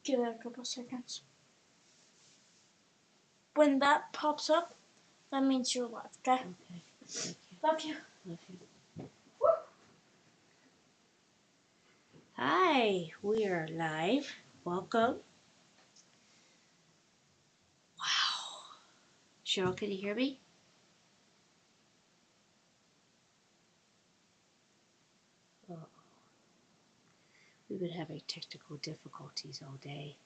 Give it a couple seconds. When that pops up, that means you're live, okay? Okay. Love you. Love you. Woo. Hi, we are live. Welcome. Wow. Cheryl, can you hear me? Oh. We've been having technical difficulties all day.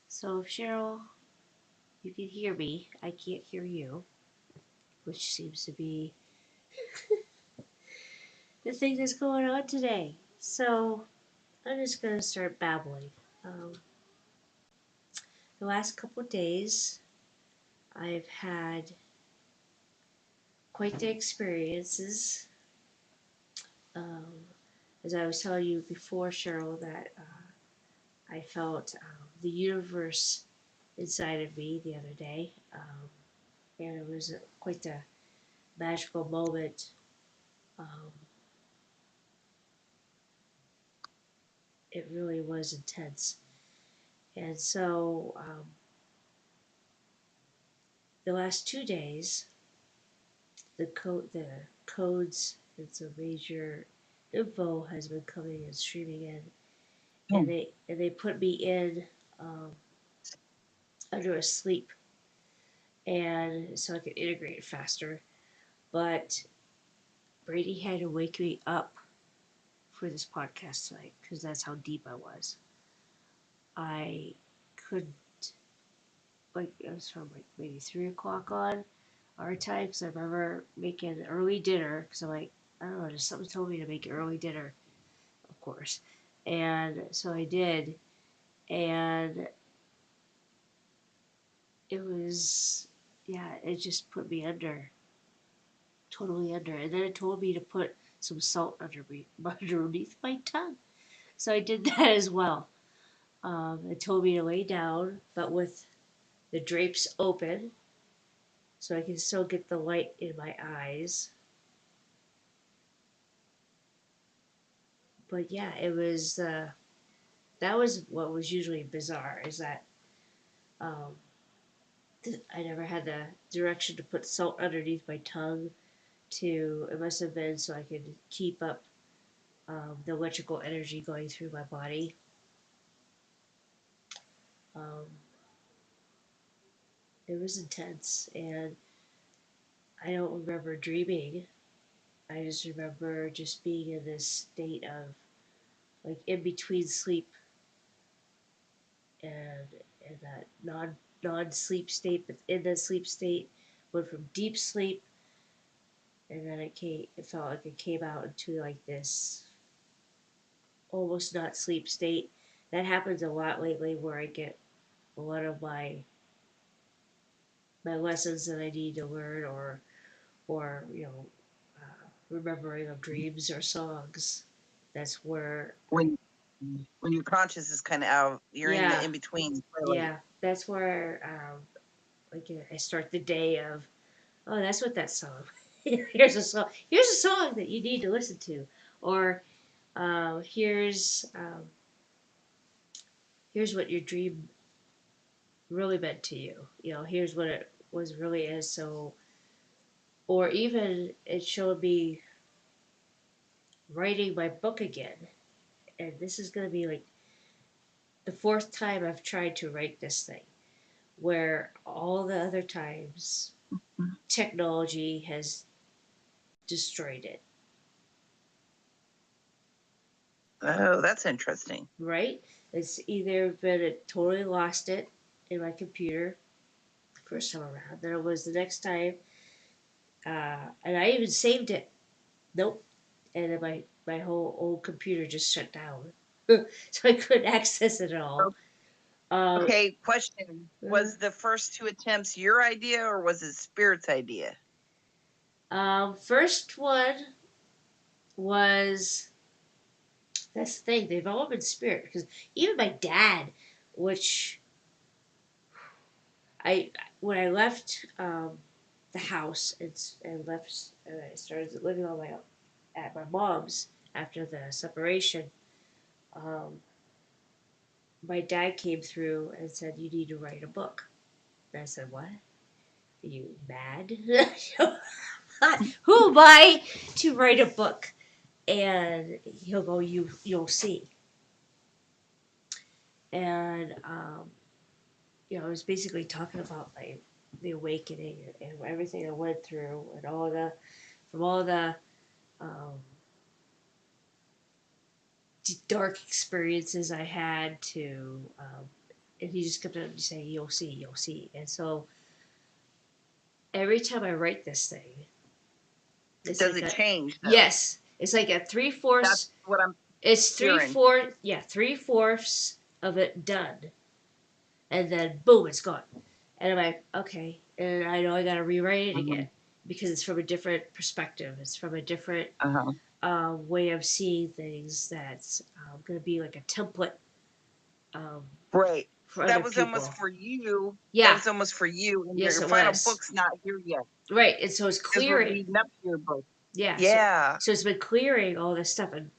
So if Cheryl, you can hear me, I can't hear you, which seems to be the thing that's going on today. So I'm just going to start babbling. The last couple of days, I've had quite the experiences. Um, as I was telling you before, Cheryl, that I felt the universe inside of me the other day, and it was quite a magical moment. Um, it really was intense, and so the last 2 days, the codes and some major info has been coming and streaming in, and they put me in um, under a sleep, and so I could integrate faster. But Brady had to wake me up for this podcast tonight because that's how deep I was. I couldn't, like, it was from like maybe 3 o'clock on our time because I remember making early dinner because I'm like, I don't know, just something told me to make early dinner, of course. And so I did. And it was, yeah, it just put me under, totally under. And then it told me to put some salt underneath my tongue. So I did that as well. It told me to lay down, but with the drapes open, so I can still get the light in my eyes. But yeah, it was that was what was usually bizarre is that um, I never had the direction to put salt underneath my tongue. To it must have been so I could keep up the electrical energy going through my body. Um, it was intense, and I don't remember dreaming. I just remember just being in this state of like in between sleep and that non sleep state, but in the sleep state went from deep sleep, and then it felt like it came out into like this almost not sleep state. That happens a lot lately where I get a lot of my lessons that I need to learn, or remembering of dreams or songs. That's where when your conscious is kind of out, you're in the yeah in between. yeah that's where like I start the day of, oh, that's what that song. Here's a song that you need to listen to, or here's what your dream really meant to you. Here's what it was really is. So, or even it showed me writing my book again, and this is gonna be like the fourth time I've tried to write this thing, where all the other times technology has destroyed it. Oh, that's interesting. Right? It's either been it totally lost it in my computer first time around. Then it was the next time, and I even saved it. Nope. And then my whole old computer just shut down, so I couldn't access it at all. Okay, question: was the first 2 attempts your idea or was it Spirit's idea? First one was, that's the thing. They've all been spirit because even my dad, which I when I left the house and left and I started living on my at my mom's after the separation, my dad came through and said, "You need to write a book." And I said, "What? Are you mad? Who am I to write a book?" And he'll go, "You'll see." And I was basically talking about the awakening and everything I went through and all the um, dark experiences I had to, and he just kept on saying, "You'll see, you'll see." And so every time I write this thing, it's Does like it a change though? yes, it's like a 3/4. That's what I'm It's hearing. 3/4 of it done, and then boom, it's gone. And I'm like, okay, and I know I gotta rewrite it Mm-hmm. again because it's from a different perspective. It's from a different Uh-huh. way of seeing things. That's gonna be like a template um, Right. for That other was almost people. for you. That Yeah, was almost for you, and yes, your it final was. book's not here yet Right, and so it's because we're clearing. leading up to your book. Yeah, Yeah. so it's been clearing all this stuff, and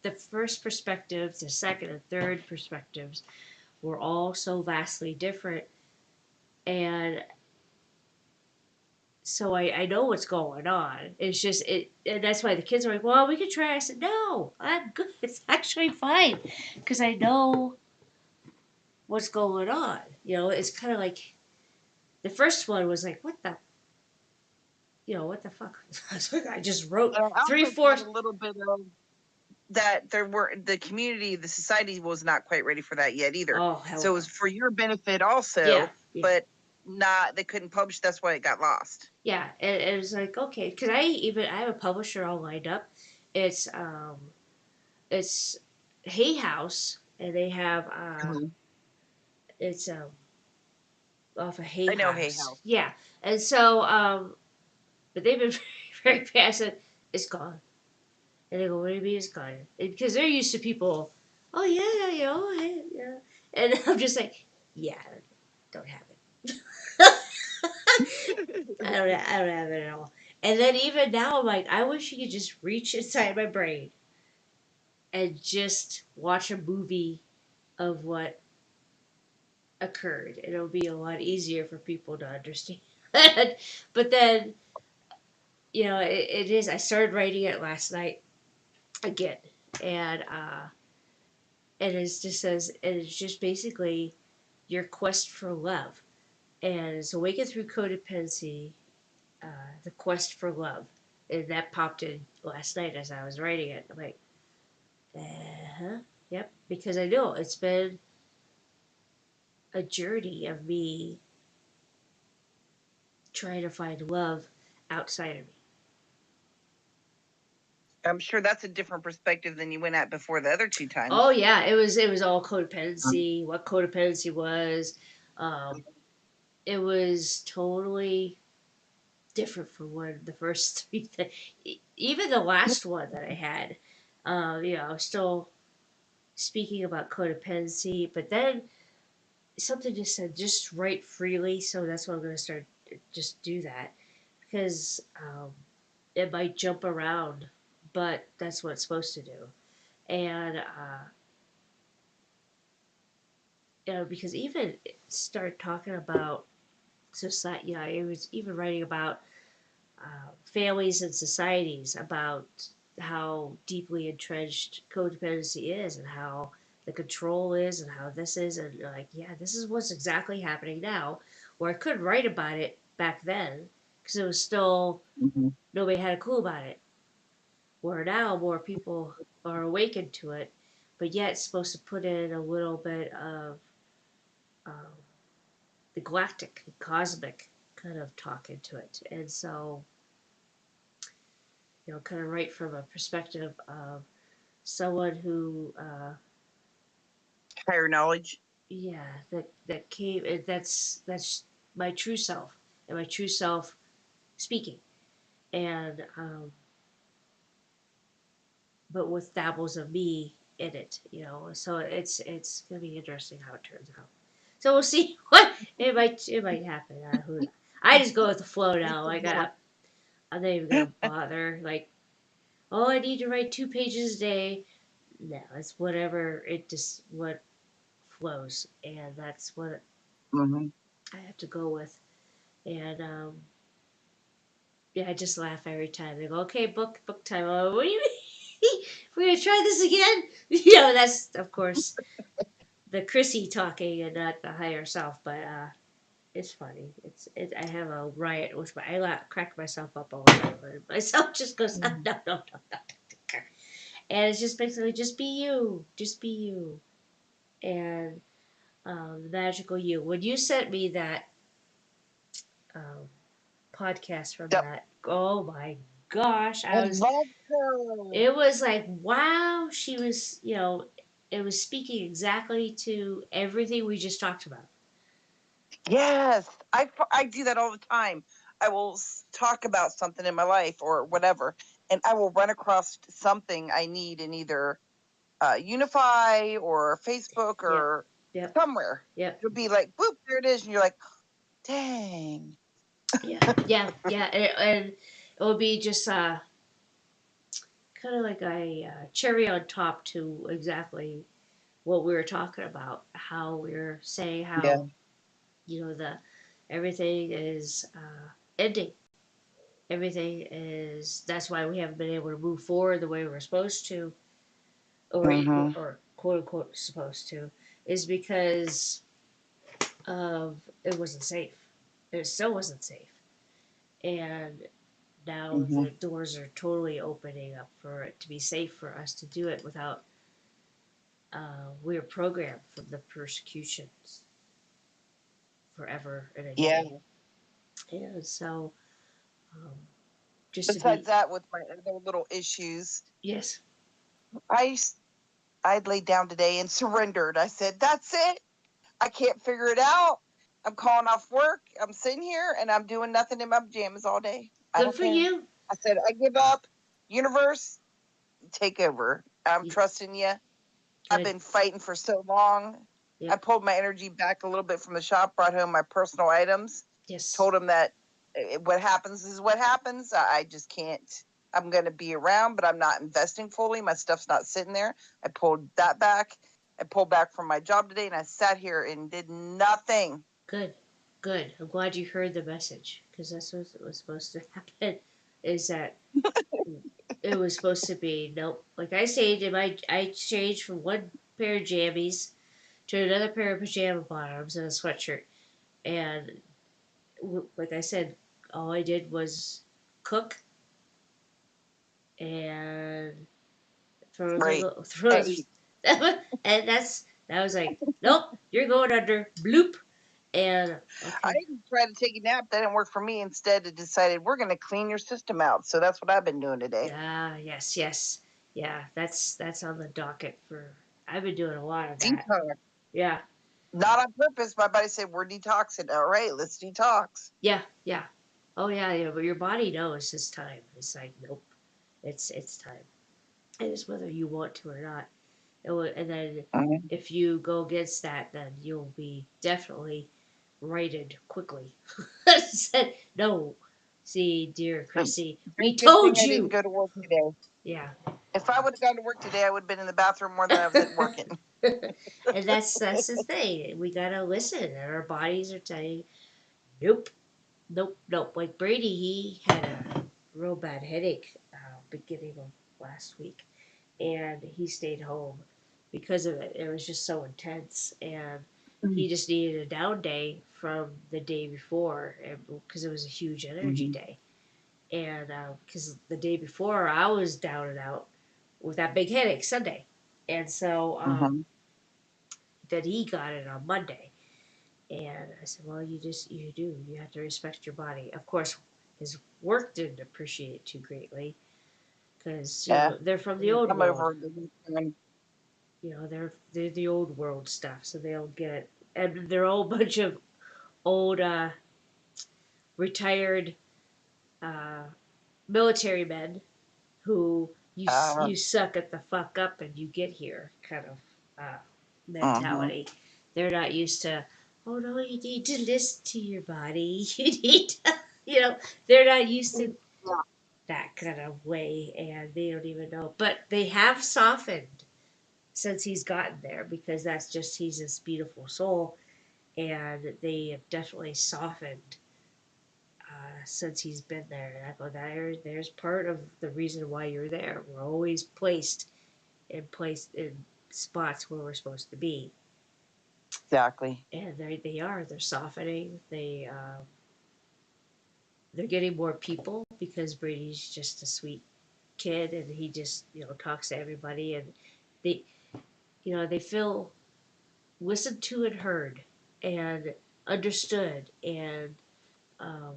the first perspective, the second and third perspectives were all so vastly different, and so I know what's going on. It's just and that's why the kids are like, "Well, we could try." I said, "No, I'm good. It's actually fine because I know what's going on." It's kind of like the first one was like, "What the what the fuck?" I just wrote And I three also got fourths. a little bit of that there were the community, the society was not quite ready for that yet either. Oh hell So it no. was for your benefit Yeah, also, yeah, but not they couldn't publish. That's why it got lost. yeah. And it was like okay, because I have a publisher all lined up. It's it's Hay House, and they have Mhm. it's off of Hay I know Hay House. House. Yeah, and so but they've been very, very passive. It's gone, and they go, "What do you mean it's gone?" And because they're used to people. Oh yeah, hey, yeah, and I'm just like, yeah, don't have it. I don't have it at all. And then even now, I'm like, I wish you could just reach inside my brain and just watch a movie of what occurred. And it'll be a lot easier for people to understand. But then, it is. I started writing it last night again, and it's just basically your quest for love, and it's awakened through codependency, uh, the quest for love, and that popped in last night as I was writing it. I'm like, huh, yep, because I know it's been a journey of me trying to find love outside of me. I'm sure that's a different perspective than you went at before the other two Oh times. yeah, it was all codependency. What codependency was, um, it was totally different from one the first three. Even the last one that I had, I was still speaking about codependency, but then something just said just write freely. So that's what I'm going to start. Just do that because it might jump around, but that's what it's supposed to do. And because even start talking about society. I was even writing about families and societies, about how deeply entrenched codependency is and how the control is and how this is. And like, yeah, this is what's exactly happening now. Or I could write about it back then because it was still, Mm-hmm. nobody had a clue about it. Where now more people are awakened to it, but yet it's supposed to put in a little bit of um, the galactic, cosmic kind of talk into it. And so, kind of right from a perspective of someone who, Higher knowledge. yeah, that came. That's my true self, and my true self speaking, and but with dabbles of me in it, So it's gonna be interesting how it turns out. So we'll see what it might happen. I just go with the flow now. It's a Like more I'm not even gonna bother. Like oh, I need to write 2 pages a day. No, it's whatever, what flows. And that's what Mm-hmm. I have to go with. And, yeah, I just laugh every time. They go, okay, book time. Oh, what do you mean? We're going to try this again? That's, of course, the Chrissy talking and not the higher self. But, it's funny. I have a riot with crack myself up all the time. And myself just goes, oh, no, no, no, no. And it's just basically just be you. Just be you. And the magical you. When you sent me that um, podcast from Yep. that, oh my gosh. I love her. It was like, wow. She was, it was speaking exactly to everything we just talked about. Yes, I do that all the time. I will talk about something in my life or whatever, and I will run across something I need in either Unify or Facebook or Yep. somewhere. Yep. It'll be like, boop, there it is, and you're like, dang. Yeah. And it will be just kind of like a cherry on top to exactly what we were talking about. How we were saying Yeah. how the everything is ending. Everything is. That's why we haven't been able to move forward the way we're supposed to, Mm-hmm. or quote unquote supposed to, is because of it wasn't safe. It still wasn't safe, and now Mm-hmm. the doors are totally opening up for it to be safe for us to do it without. We're programmed from the persecutions forever and a Yeah. day, and so um, just to Besides be that, with my other little issues, yes, I I'd laid down today and surrendered. I said, "That's it. I can't figure it out. I'm calling off work. I'm sitting here and I'm doing nothing in my pajamas all day. I good don't for care." you. I said, "I give up. Universe, take over. I'm You- trusting you. I've Good. been fighting for so long." I Yep. pulled my energy back a little bit from the shop, brought home my personal items, Yes. told him that what happens is what happens. I just can't. I'm going to be around, but I'm not investing fully. My stuff's not sitting there. I pulled that back. I pulled back from my job today and I sat here and did nothing. Good. Good. I'm glad you heard the message because that's what was supposed to happen. Is that it was supposed to be nope. Like I said, I changed from one pair of jammies to another pair of pajama bottoms and a sweatshirt, and like I said, all I did was cook and Right. throw Hey, and that was like nope, you're going under bloop, and I okay. didn't try to take a nap. That didn't work for me. Instead, it decided we're going to clean your system out. So that's what I've been doing today. Yeah, yes. Yeah, that's on the docket for I've been doing a lot of that. Detox. Yeah. Not on purpose. My body said, we're detoxing. All right, let's detox. Yeah. Oh yeah, but your body knows it's time. It's like nope. It's time. And it's whether you want to or not. And then Mhm. if you go against that, then you'll be definitely righted quickly. Said no. See, dear Chrissy, we Very good thing told I didn't you. go to work today. Yeah. If I would have gone to work today, I would have been in the bathroom more than I was at working. And that's the thing. We gotta listen, and our bodies are telling, nope, nope. Like Brady, he had a real bad headache beginning of last week, and he stayed home because of it. It was just so intense, and he just needed a down day from the day before, because it was a huge energy Mhm. day. And because the day before I was down and out with that big headache Sunday, and so Mhm. then he got it on Monday. And I said, well, you have to respect your body. Of course, his work didn't appreciate it too greatly because, Yeah. they're from the old Come world. over. They're the old world stuff, so they'll get, and they're all a bunch of old, retired, uh, military men who Uh, you suck it the fuck up and you get here kind of mhm. mentality. They're not used to, oh no, you need to listen to your body. You need to, they're not used to. that kind of way, and they don't even know. But they have softened since he's gotten there, because that's just, he's this beautiful soul, and they have definitely softened since he's been there. And I go, there's part of the reason why you're there. We're always placed in spots where we're supposed to be, Exactly. and they're softening. They're getting more people because Brady's just a sweet kid, and he just, talks to everybody, and they they feel listened to and heard and understood, and um,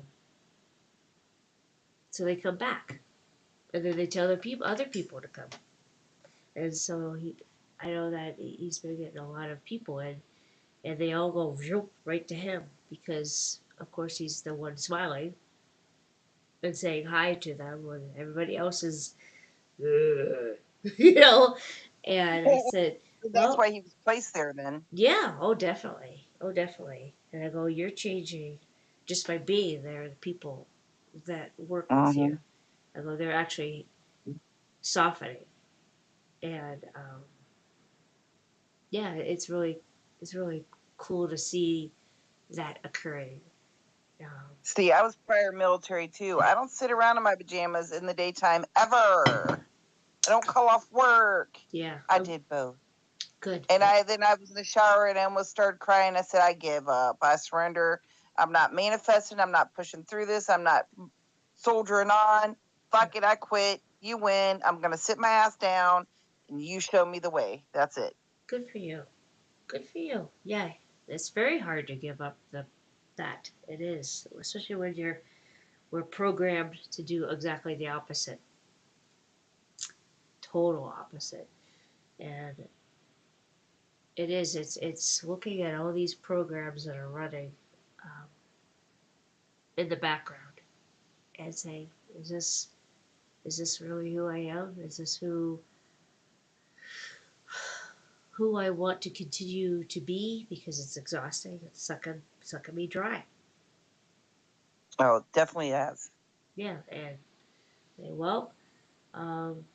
so they come back, and then they tell other people to come, and so I know that he's been getting a lot of people, and they all go right to him, because of course he's the one smiling and saying hi to them when everybody else is, "Ugh," you know. And I said, That's well, why he was placed there then. yeah, oh, definitely. Oh, definitely. And I go, you're changing just by being there, the people that work with you. Hmm. I go, they're actually softening. And yeah, it's really cool to see that occurring. Um, See, I was prior military too. I don't sit around in my pajamas in the daytime ever. I don't call off work. yeah, I did both. good, And good. I was in the shower and I almost started crying. I said, I give up. I surrender. I'm not manifesting. I'm not pushing through this. I'm not soldiering on. Fuck it. I quit. You win. I'm going to sit my ass down and you show me the way. That's it. Good for you. Good for you. Yeah, it's very hard to give up that. It is, especially when we're programmed to do exactly the opposite, total opposite. And it's looking at all these programs that are running um, in the background and saying, is this really who I am? Is this who I want to continue to be? Because it's exhausting. It's sucking me dry. Oh, definitely has. Yeah, and say, well, um,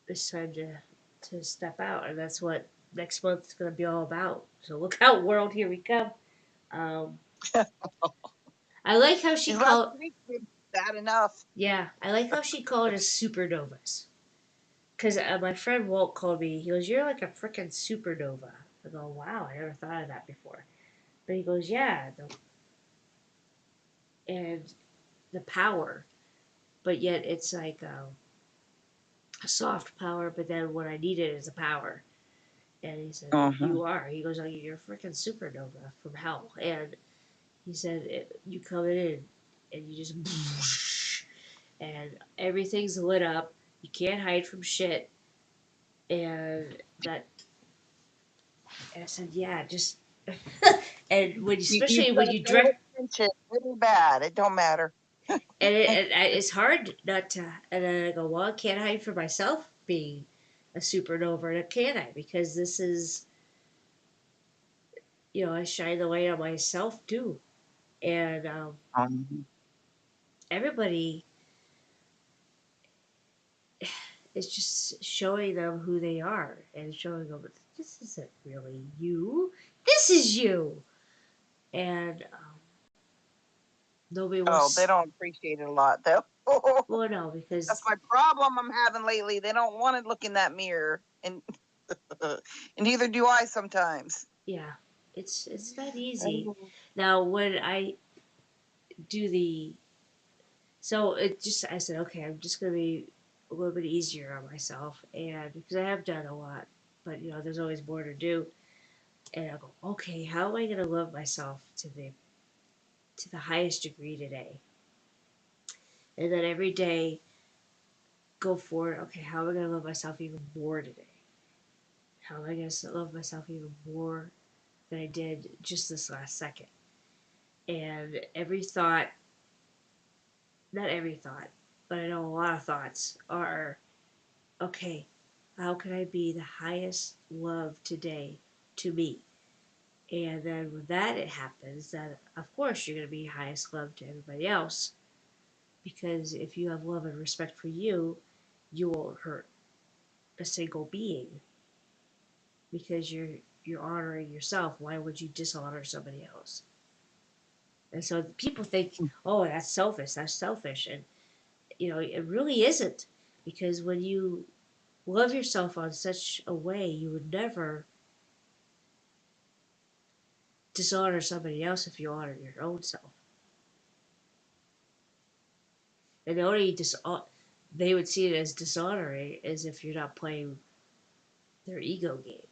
it's time to step out, and that's what next month is going to be all about. So look out, world! Here we come. Um, I like how she These last called. weeks been bad enough. Yeah, I like how she called us supernovas. Because my friend Walt called me. He goes, "You're like a freaking supernova." I go, "Wow, I never thought of that before." But he goes, "Yeah, and the power, but yet it's like a soft power. But then what I needed is a power." And he said, Mm-hmm. "You are." He goes, "Oh, you're a freaking supernova from hell." And he said, "You come in and you just and everything's lit up. You can't hide from shit." And that, and I said, "Yeah, just." And when, You especially when got you no direct, attention. Really bad. It don't matter. and it's hard not to. And then I go, well, I can't hide for myself being a supernova, can I? Because this is, I shine the light on myself too, and Mm-hmm. everybody is just showing them who they are and showing them this isn't really you. This is you, and nobody Oh, they wants. don't appreciate it a lot though. Well, no, That's because my problem I'm having lately. They don't want to look in that mirror, and and neither do I sometimes. yeah, it's not easy. Now, when I do the so it just I said, okay, I'm just gonna be a little bit easier on myself, and because I have done a lot, but there's always more to do. And I go, okay, how am I gonna love myself to the highest degree today? And then every day go forward. Okay, how am I gonna love myself even more today? How am I gonna love myself even more than I did just this last second? And every thought, not every thought, but I know a lot of thoughts are, okay, how can I be the highest love today to me? And then when that it happens, then of course you're gonna be highest love to everybody else. Because if you have love and respect for you, you won't hurt a single being because you're honoring yourself. Why would you dishonor somebody else? And so people think, oh, that's selfish. That's selfish, and it really isn't, because when you love yourself on such a way, you would never dishonor somebody else if you honor your own self. And the only they would see it as dishonoring is if you're not playing their ego game.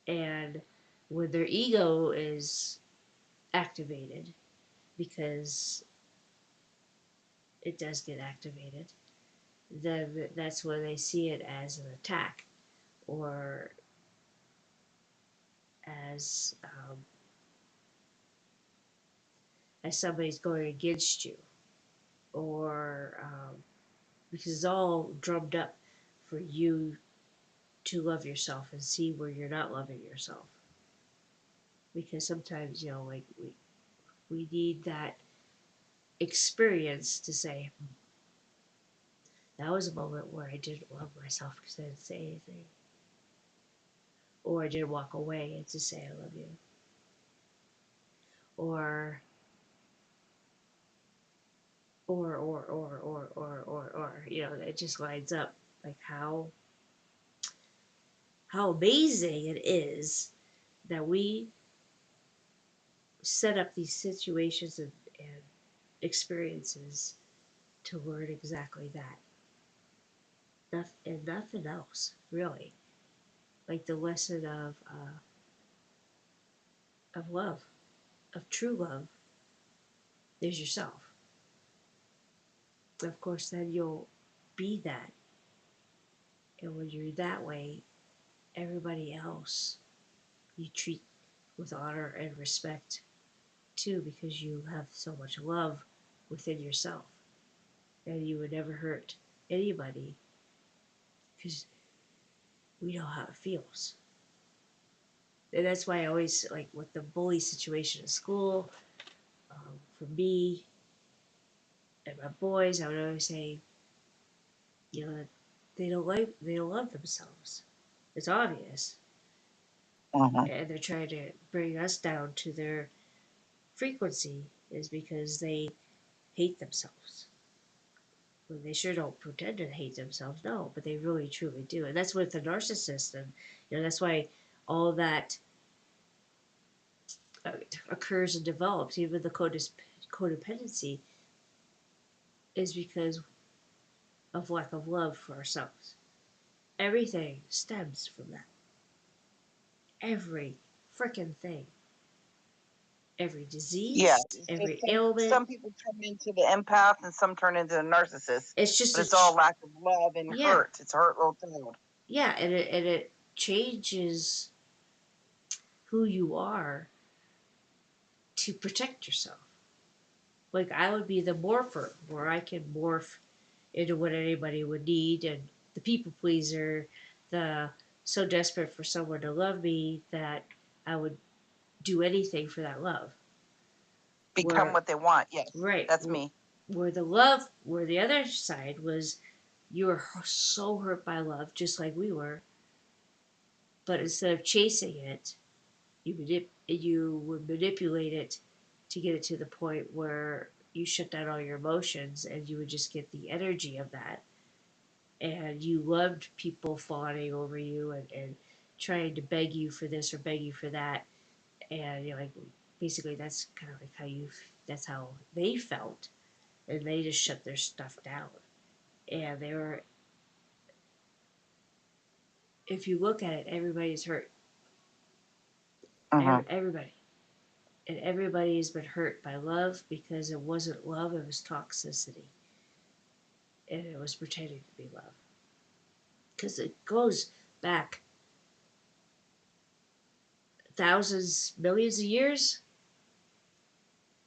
And when their ego is activated, because it does get activated, then that's when they see it as an attack, or as somebody's going against you, or because it's all drummed up for you to love yourself and see where you're not loving yourself. Because sometimes, like we need that experience to say, that was a moment where I didn't love myself because I didn't say anything. Or I didn't walk away and just say I love you. Or it just lines up, like how amazing it is that we set up these situations and experiences to learn exactly that. And nothing else, really. Like the lesson of love, of true love. There's yourself. Of course, then you'll be that. And when you're that way, everybody else you treat with honor and respect too, because you have so much love within yourself. And you would never hurt anybody because we know how it feels. And that's why I always, like with the bully situation at school, for me and my boys, I would always say, that they don't love themselves. It's obvious. And they're trying to bring us down to their frequency, is because they hate themselves. Well, they sure don't pretend to hate themselves, no, but they really truly do. And that's with the narcissist. And that's why all that occurs and develops, even the codependency, is because of lack of love for ourselves. Everything stems from that. Every freaking thing. Every Yeah, disease, it's just every ailment. some people turn into the empath and some turn into the narcissist. It's just but it's all lack of love and hurt. It's a hurt little child. Yeah, and it changes who you are to protect yourself. Like I would be the morpher, where I can morph into what anybody would need, and the people pleaser, the so desperate for someone to love me that I would do anything for that love. Become what they want. Yes, right. That's me. Where the other side was, you were so hurt by love, just like we were. But instead of chasing it, you would manipulate it to get it to the point where you shut down all your emotions, and you would just get the energy of that. And you loved people fawning over you and trying to beg you for this or beg you for that. And like basically that's kind of like that's how they felt. And they just shut their stuff down. And they were, if you look at it, everybody's hurt. Everybody. And everybody's been hurt by love, because it wasn't love, it was toxicity. And it was pretending to be love. Because it goes back thousands, millions of years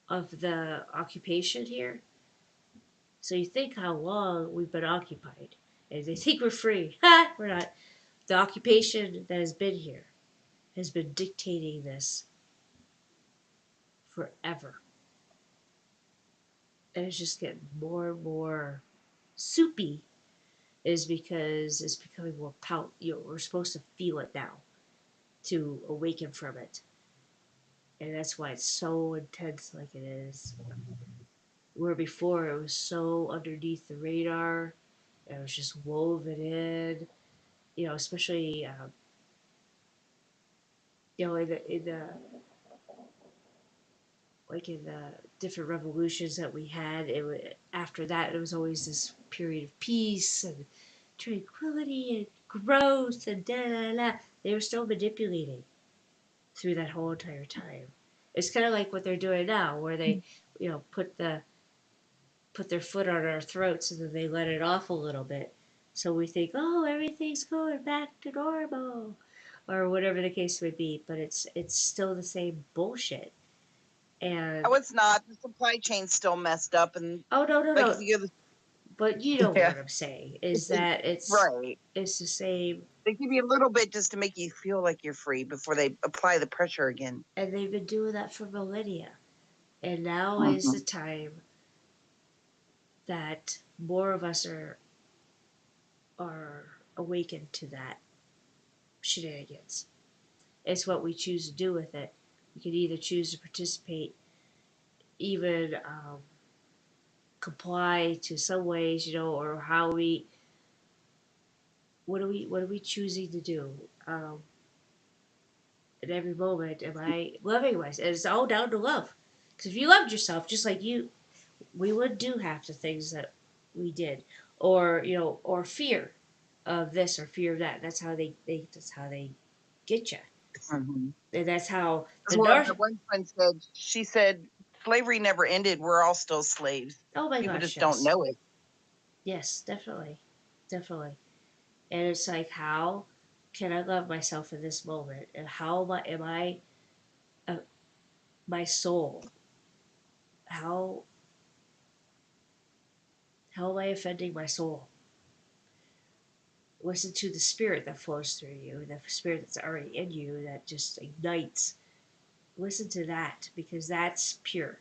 of the occupation here. So you think how long we've been occupied. And they think we're free. Ha! We're not. The occupation that has been here has been dictating this forever. and it's just getting more and more soupy, is because it's becoming more we're supposed to feel it now to awaken from it, and that's why it's so intense like it is. Where before it was so underneath the radar, it was just woven in, especially in the like in the different revolutions that we had. After that it was always this period of peace and tranquility and growth and da da da. They were still manipulating through that whole entire time. It's kind of like what they're doing now, where they, put their foot on our throats and then they let it off a little bit, so we think, oh, everything's going back to normal, or whatever the case may be. But it's still the same bullshit. And Oh, it's not. The supply chain's still messed up, and oh, no, no, like no. if you But you know yeah, what I'm saying is that right. it's the same, They give you a little bit just to make you feel like you're free before they apply the pressure again. and they've been doing that for millennia. And now is the Mm-hmm. time that more of us are awakened to that shenanigans. It's what we choose to do with it. We can either choose to participate, even comply to some ways, or how we. What are we choosing to do? At every moment, am I loving myself? And it's all down to love. Because if you loved yourself, just like we would do half the things that we did, or fear of this or fear of that. That's how they get you, Mm-hmm. and that's how That's the what narc. my one friend said. She said slavery never ended. We're all still slaves. Oh my People gosh, just don't yes, know it. yes, definitely, definitely. And it's like, how can I love myself in this moment, and how am I uh, my soul? How how am I offending my soul? Listen to the spirit that flows through you, the spirit that's already in you that just ignites. Listen to that, because that's pure.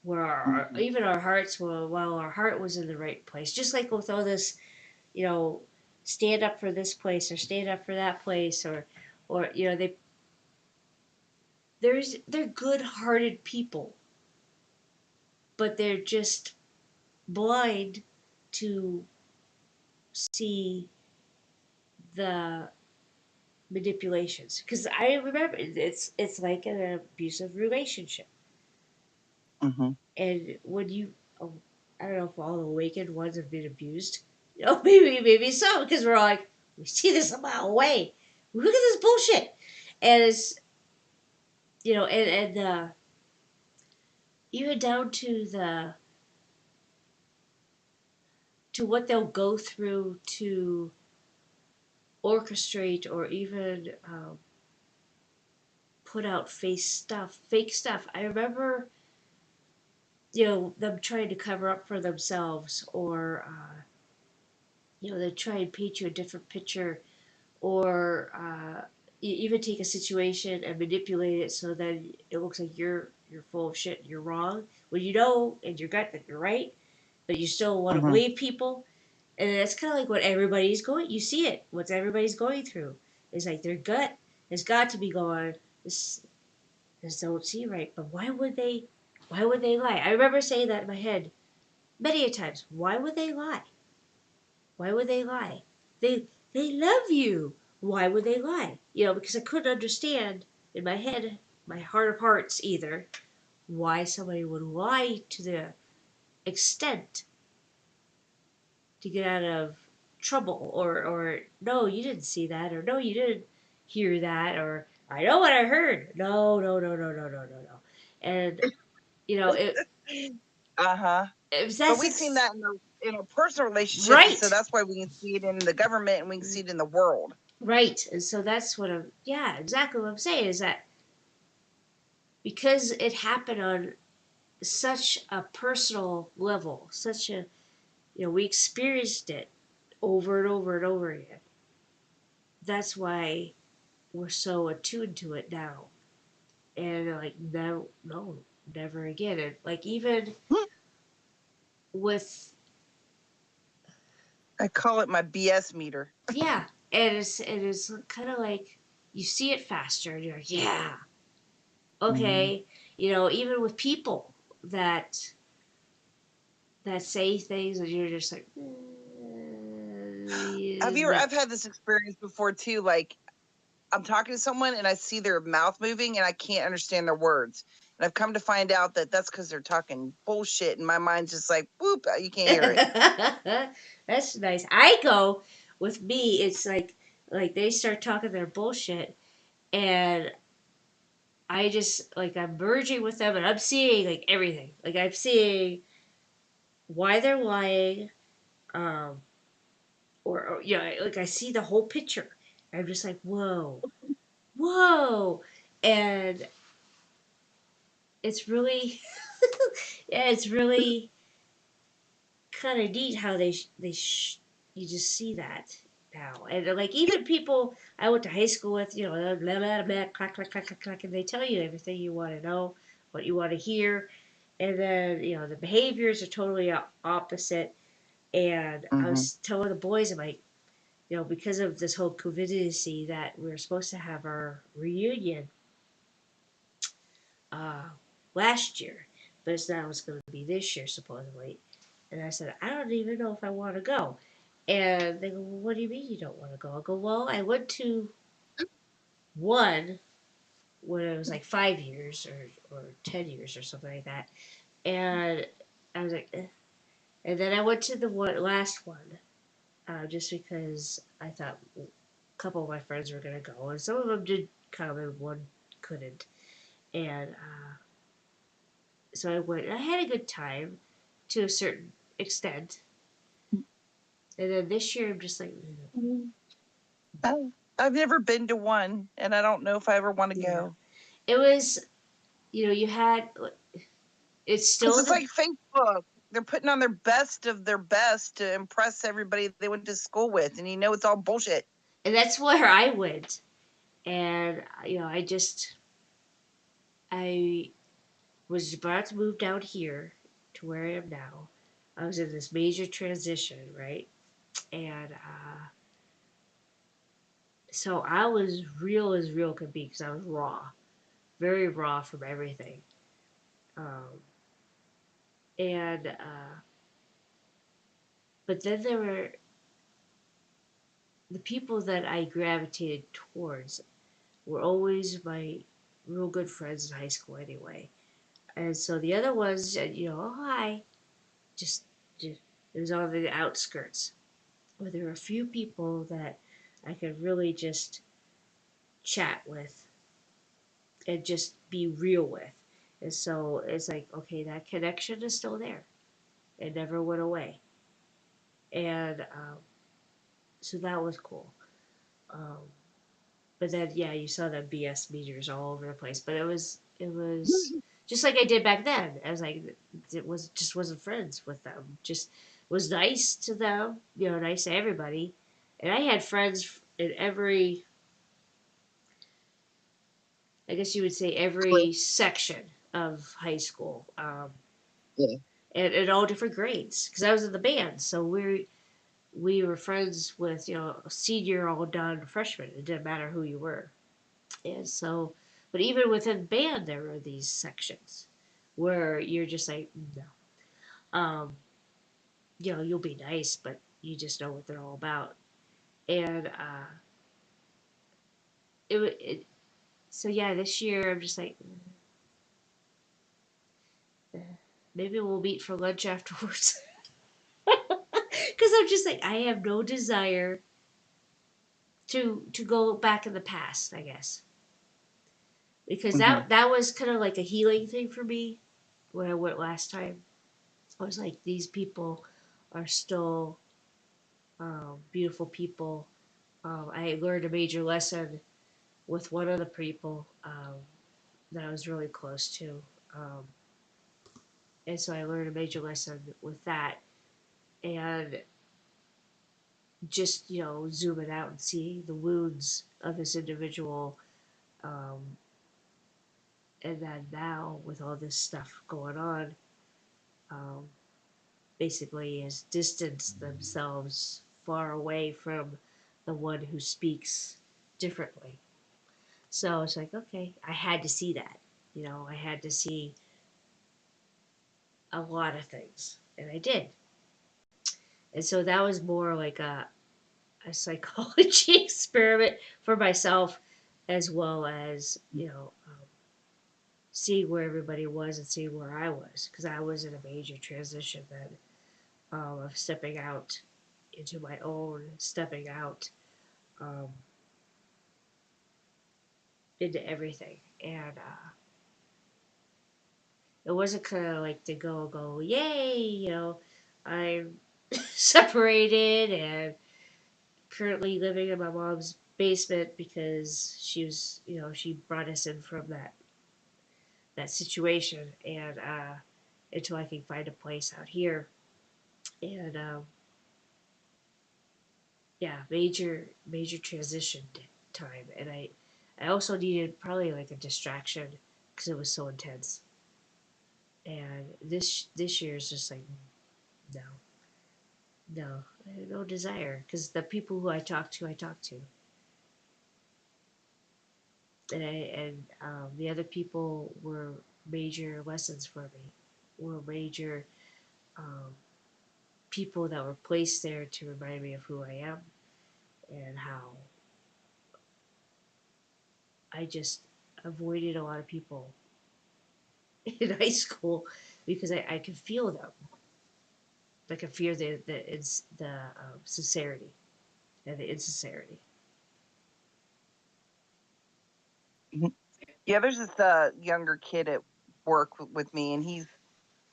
Where Mm-hmm. even our hearts, while our heart was in the right place, just like with all this, you know, stand up for this place or stand up for that place, or they're good-hearted people, but they're just blind to see the manipulations. Because I remember it's like an abusive relationship, Mm-hmm. and when you, oh, I don't know if all the awakened ones have been abused. Maybe so, because we're all like, we see this a mile away. Look at this bullshit, and it's and even down to what they'll go through to orchestrate, or even put out fake stuff. I remember, them trying to cover up for themselves, or they try and paint you a different picture, or even take a situation and manipulate it so that it looks like you're full of shit and you're wrong, when you know in your gut that you're right, but you still want to Mm-hmm. believe people. And that's kind of like what everybody's going. You see it. What everybody's going through is like their gut has got to be going. This don't seem right. But why would they? Why would they lie? I remember saying that in my head many a times. Why would they lie? Why would they lie? They love you. Why would they lie? Because I couldn't understand in my head, my heart of hearts, either why somebody would lie to the extent to get out of trouble, or no, you didn't see that, or no, you didn't hear that, or I know what I heard. No, no, no, no, no, no, no, no. And Uh-huh. But that's we've seen that in our personal relationships, and so right, that's why we can see it in the government and we can see it in the world. right. And so that's what I'm, yeah, exactly what I'm saying is that because it happened on such a personal level, such a, we experienced it over and over and over again. That's why we're so attuned to it now. And like, no, no, never again. And like, even with I call it my BS meter. yeah, and it's kind of like you see it faster, and you're like, yeah, okay, even with people that say things, and you're just like, no. I've had this experience before too. Like I'm talking to someone and I see their mouth moving and I can't understand their words. And I've come to find out that that's because they're talking bullshit, and my mind's just like, whoop, you can't hear it. That's nice. I go with me. It's like they start talking their bullshit, and I just like I'm merging with them, and I'm seeing like everything. Like I'm seeing why they're lying, um, or yeah, like I see the whole picture. I'm just like, whoa, whoa, and it's really, yeah, it's really kind of neat how you just see that now, and like even people I went to high school with, blah, blah, blah, clack, clack, clack, clack, clack, and they tell you everything you want to know, what you want to hear, and then the behaviors are totally opposite. And I Mm-hmm. was telling the boys, I'm like, because of this whole covidicy, that we were supposed to have our reunion uh, last year, but it's going to be this year supposedly. And I said, I don't even know if I want to go. And they go, well, what do you mean you don't want to go? I go, well, I went to one when it was like 5 years or 10 years or something like that. And I was like, eh. And then I went to the last one just because I thought a couple of my friends were going to go. And some of them did come and one couldn't. And so I went. And I had a good time to a certain extent. And then this year I'm just like, Oh, I've never been to one, and I don't know if I ever want to yeah. go. It was, you had, it's Because still it's the, like Facebook. They're putting on their best of their best to impress everybody they went to school with, and it's all bullshit. and that's where I went. And, I was about to move down here to where I am now. I was in this major transition, right? And so I was real as real could be because I was raw, very raw from everything. Um, and but then there were the people that I gravitated towards were always my real good friends in high school anyway. And so the other ones, oh hi, just, just it was on the outskirts. But there were a few people that I could really just chat with and just be real with. And so it's like, okay, that connection is still there. It never went away. And so that was cool. Um, but then, yeah, you saw the BS meters all over the place. But it was just like I did back then. I was like, it was just wasn't friends with them. Just was nice to them, nice to everybody. And I had friends in every, I guess you would say, every section of high school, Yeah. and in all different grades. Because I was in the band, so we were friends with senior all down to freshman. It didn't matter who you were. And so, but even within band, there are these sections where you're just like, no, you'll be nice, but you just know what they're all about. And so yeah, this year I'm just like, maybe we'll meet for lunch afterwards. Because I'm just like, I have no desire to go back in the past, I guess. Because Mm-hmm. that was kind of like a healing thing for me when I went last time. I was like, these people are still beautiful people. I learned a major lesson with one of the people that I was really close to. Um, and so I learned a major lesson with that. And just, zooming out and seeing the wounds of this individual. Um, and then now, with all this stuff going on, um, basically has distanced themselves far away from the one who speaks differently. So it's like, okay, I had to see that. I had to see a lot of things, and I did. And so that was more like a psychology experiment for myself, as well as, seeing where everybody was and seeing where I was, because I was in a major transition then, of stepping out into my own, stepping out, um, into everything. And it wasn't kind of like to go, yay, I'm separated and currently living in my mom's basement because she brought us in from that situation, and until I can find a place out here. And yeah, major transition time, and I also needed probably like a distraction because it was so intense. And this year is just like, no, no, I have no desire, because the people who I talk to, and the other people were major lessons for me, were major um, people that were placed there to remind me of who I am and how I just avoided a lot of people in high school because I could feel them. I could feel the sincerity and the insincerity. Mhm. Yeah, there's this younger kid at work with me, and he's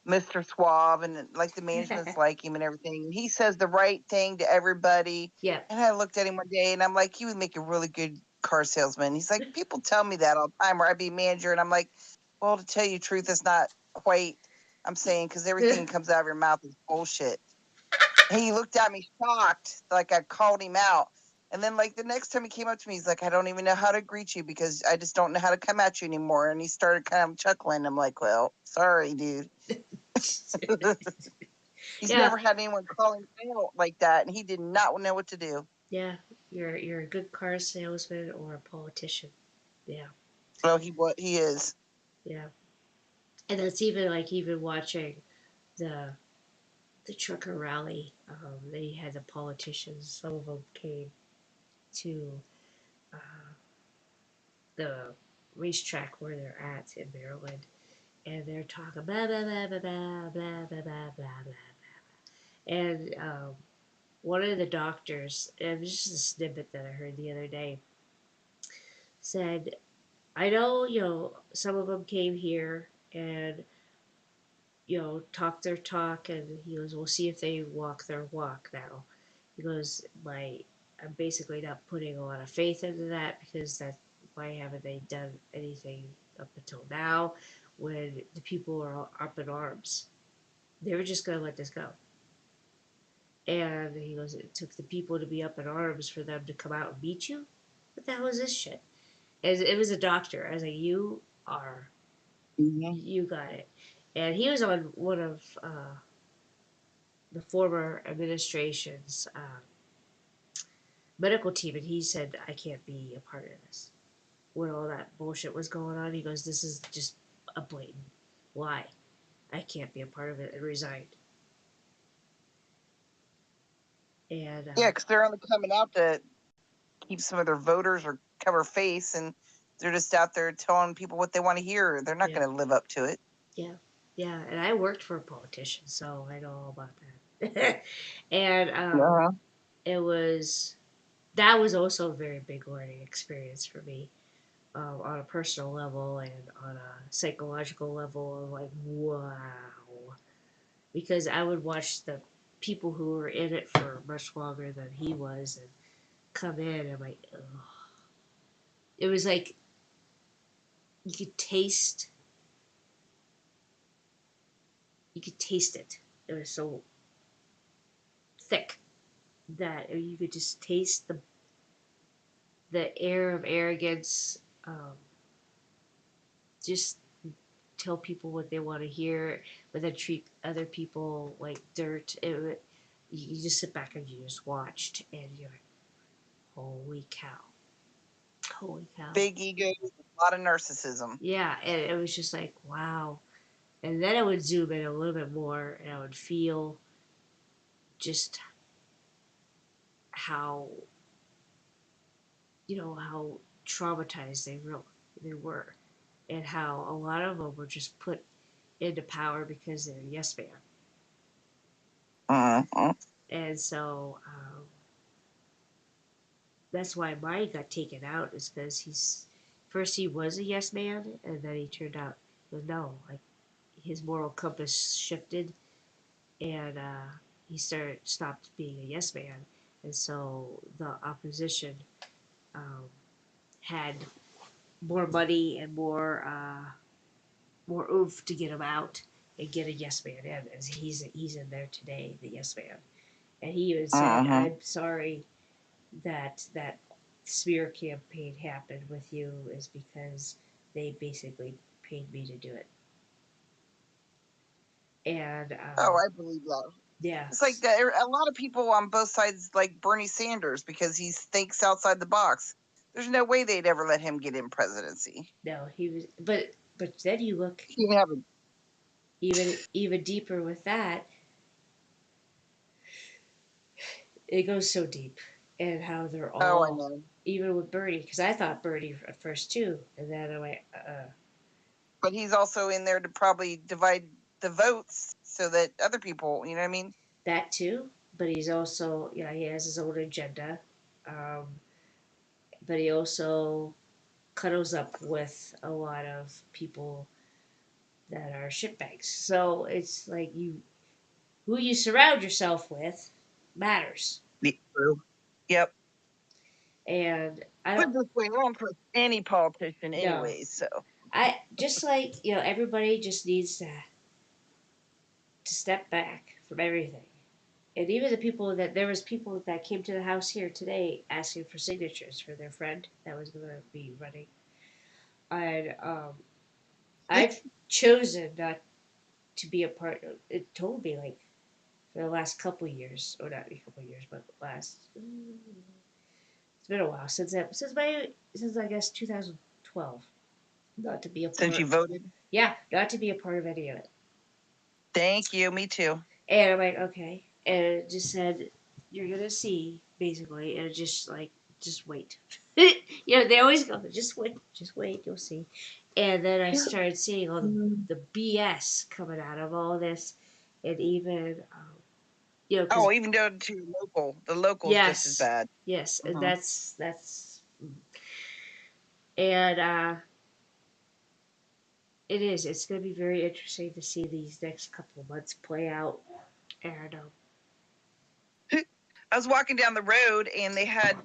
Mr. Suave, and like the management's like him and everything. And he says the right thing to everybody. Yeah. And I looked at him one day, and I'm like, he would make a really good car salesman. He's like, people tell me that all the time, where I'd be manager, and I'm like, well, to tell you the truth, it's not quite. I'm saying because everything that comes out of your mouth is bullshit. And he looked at me shocked, like I called him out. And then, like the next time he came up to me, he's like, "I don't even know how to greet you because I just don't know how to come at you anymore." And he started kind of chuckling. I'm like, "Well, sorry, dude." He's Yeah, never had anyone call him out like that, and he did not know what to do. yeah. You're a good car salesman or a politician. Yeah, So he is. yeah. And that's even like even watching the the trucker rally. They had the politicians. Some of them came to uh, the racetrack where they're at in Maryland, and they're talking blah blah blah blah blah blah blah blah blah blah. And one of the doctors, and it was just a snippet that I heard the other day, said, "I know, some of them came here and talk their talk," and he goes, "We'll see if they walk their walk now." He goes, I'm basically not putting a lot of faith into that because that why haven't they done anything up until now when the people are all up in arms? They were just going to let this go. And he goes, it took the people to be up in arms for them to come out and beat you? What the hell is this shit? As it was a doctor. I was like, Mm-hmm. you got it. And he was on one of the former administration's medical team, and he said, I can't be a part of this. When all that bullshit was going on, he goes, this is just a blatant lie. I can't be a part of it, and resigned. And Yeah, because they're only coming out to keep some of their voters or cover face, and they're just out there telling people what they want to hear. They're not yeah, going to live up to it. yeah, yeah. And I worked for a politician, so I know all about that. And Uh-huh. it was that was also a very big learning experience for me, on a personal level and on a psychological level. Of like, wow, because I would watch the people who were in it for much longer than he was and come in, and I'm like, ugh. It was like you could taste you could taste it. It was so thick that you could just taste the air of arrogance, just tell people what they want to hear, but then treat other people like dirt. You just sit back and you just watched, and you're like, holy cow, holy cow. Big egos, a lot of narcissism. Yeah, and it was just like, wow. And then I would zoom in a little bit more, and I would feel just how, how traumatized they were, and how a lot of them were just put into power because they're a yes man. Mm-hmm. And so that's why mine got taken out, is because he was a yes man, and then he turned out, no, like his moral compass shifted, and he stopped being a yes man, and so the opposition um, had more money and more oomph to get him out and get a yes man in, and he's in there today, the yes man, and he even said, Mm-hmm. "I'm sorry that smear campaign happened with you, is because they basically paid me to do it." And Oh, I believe that. It's like yes, a lot of people on both sides like Bernie Sanders because he thinks outside the box. There's no way they'd ever let him get in presidency. no, he was, but then you look He even have a even deeper with that, it goes so deep, and how they're oh, I all, know. even with Bernie, because I thought Bernie at first too, and then I went, But he's also in there to probably divide the votes so that other people, you know what I mean? that too, but he's also, he has his own agenda, um, but he also cuddles up with a lot of people that are shitbags. So it's like, who you surround yourself with matters. True. Yep. And I Put don't it this way, I don't trust any politician know. anyways, so. I just like, everybody just needs to step back from everything. And even the people that there was people that came to the house here today asking for signatures for their friend that was going to be running, and I've chosen not to be a part of it. Told me, like, for the last couple years, or not a couple years, but last, it's been a while since I guess 2012, not to be a Since you part. voted. Yeah, not to be a part of any of it. Thank you, me too. And I'm like, okay. And it just said, you're gonna see, basically, and it just like, just wait. They always go, just wait, you'll see. And then I started seeing all the BS coming out of all this, and even, because Oh, even down to local. The local's just as yes, bad. yes, and Mhm. and it is. It's gonna be very interesting to see these next couple of months play out, and I was walking down the road and they had,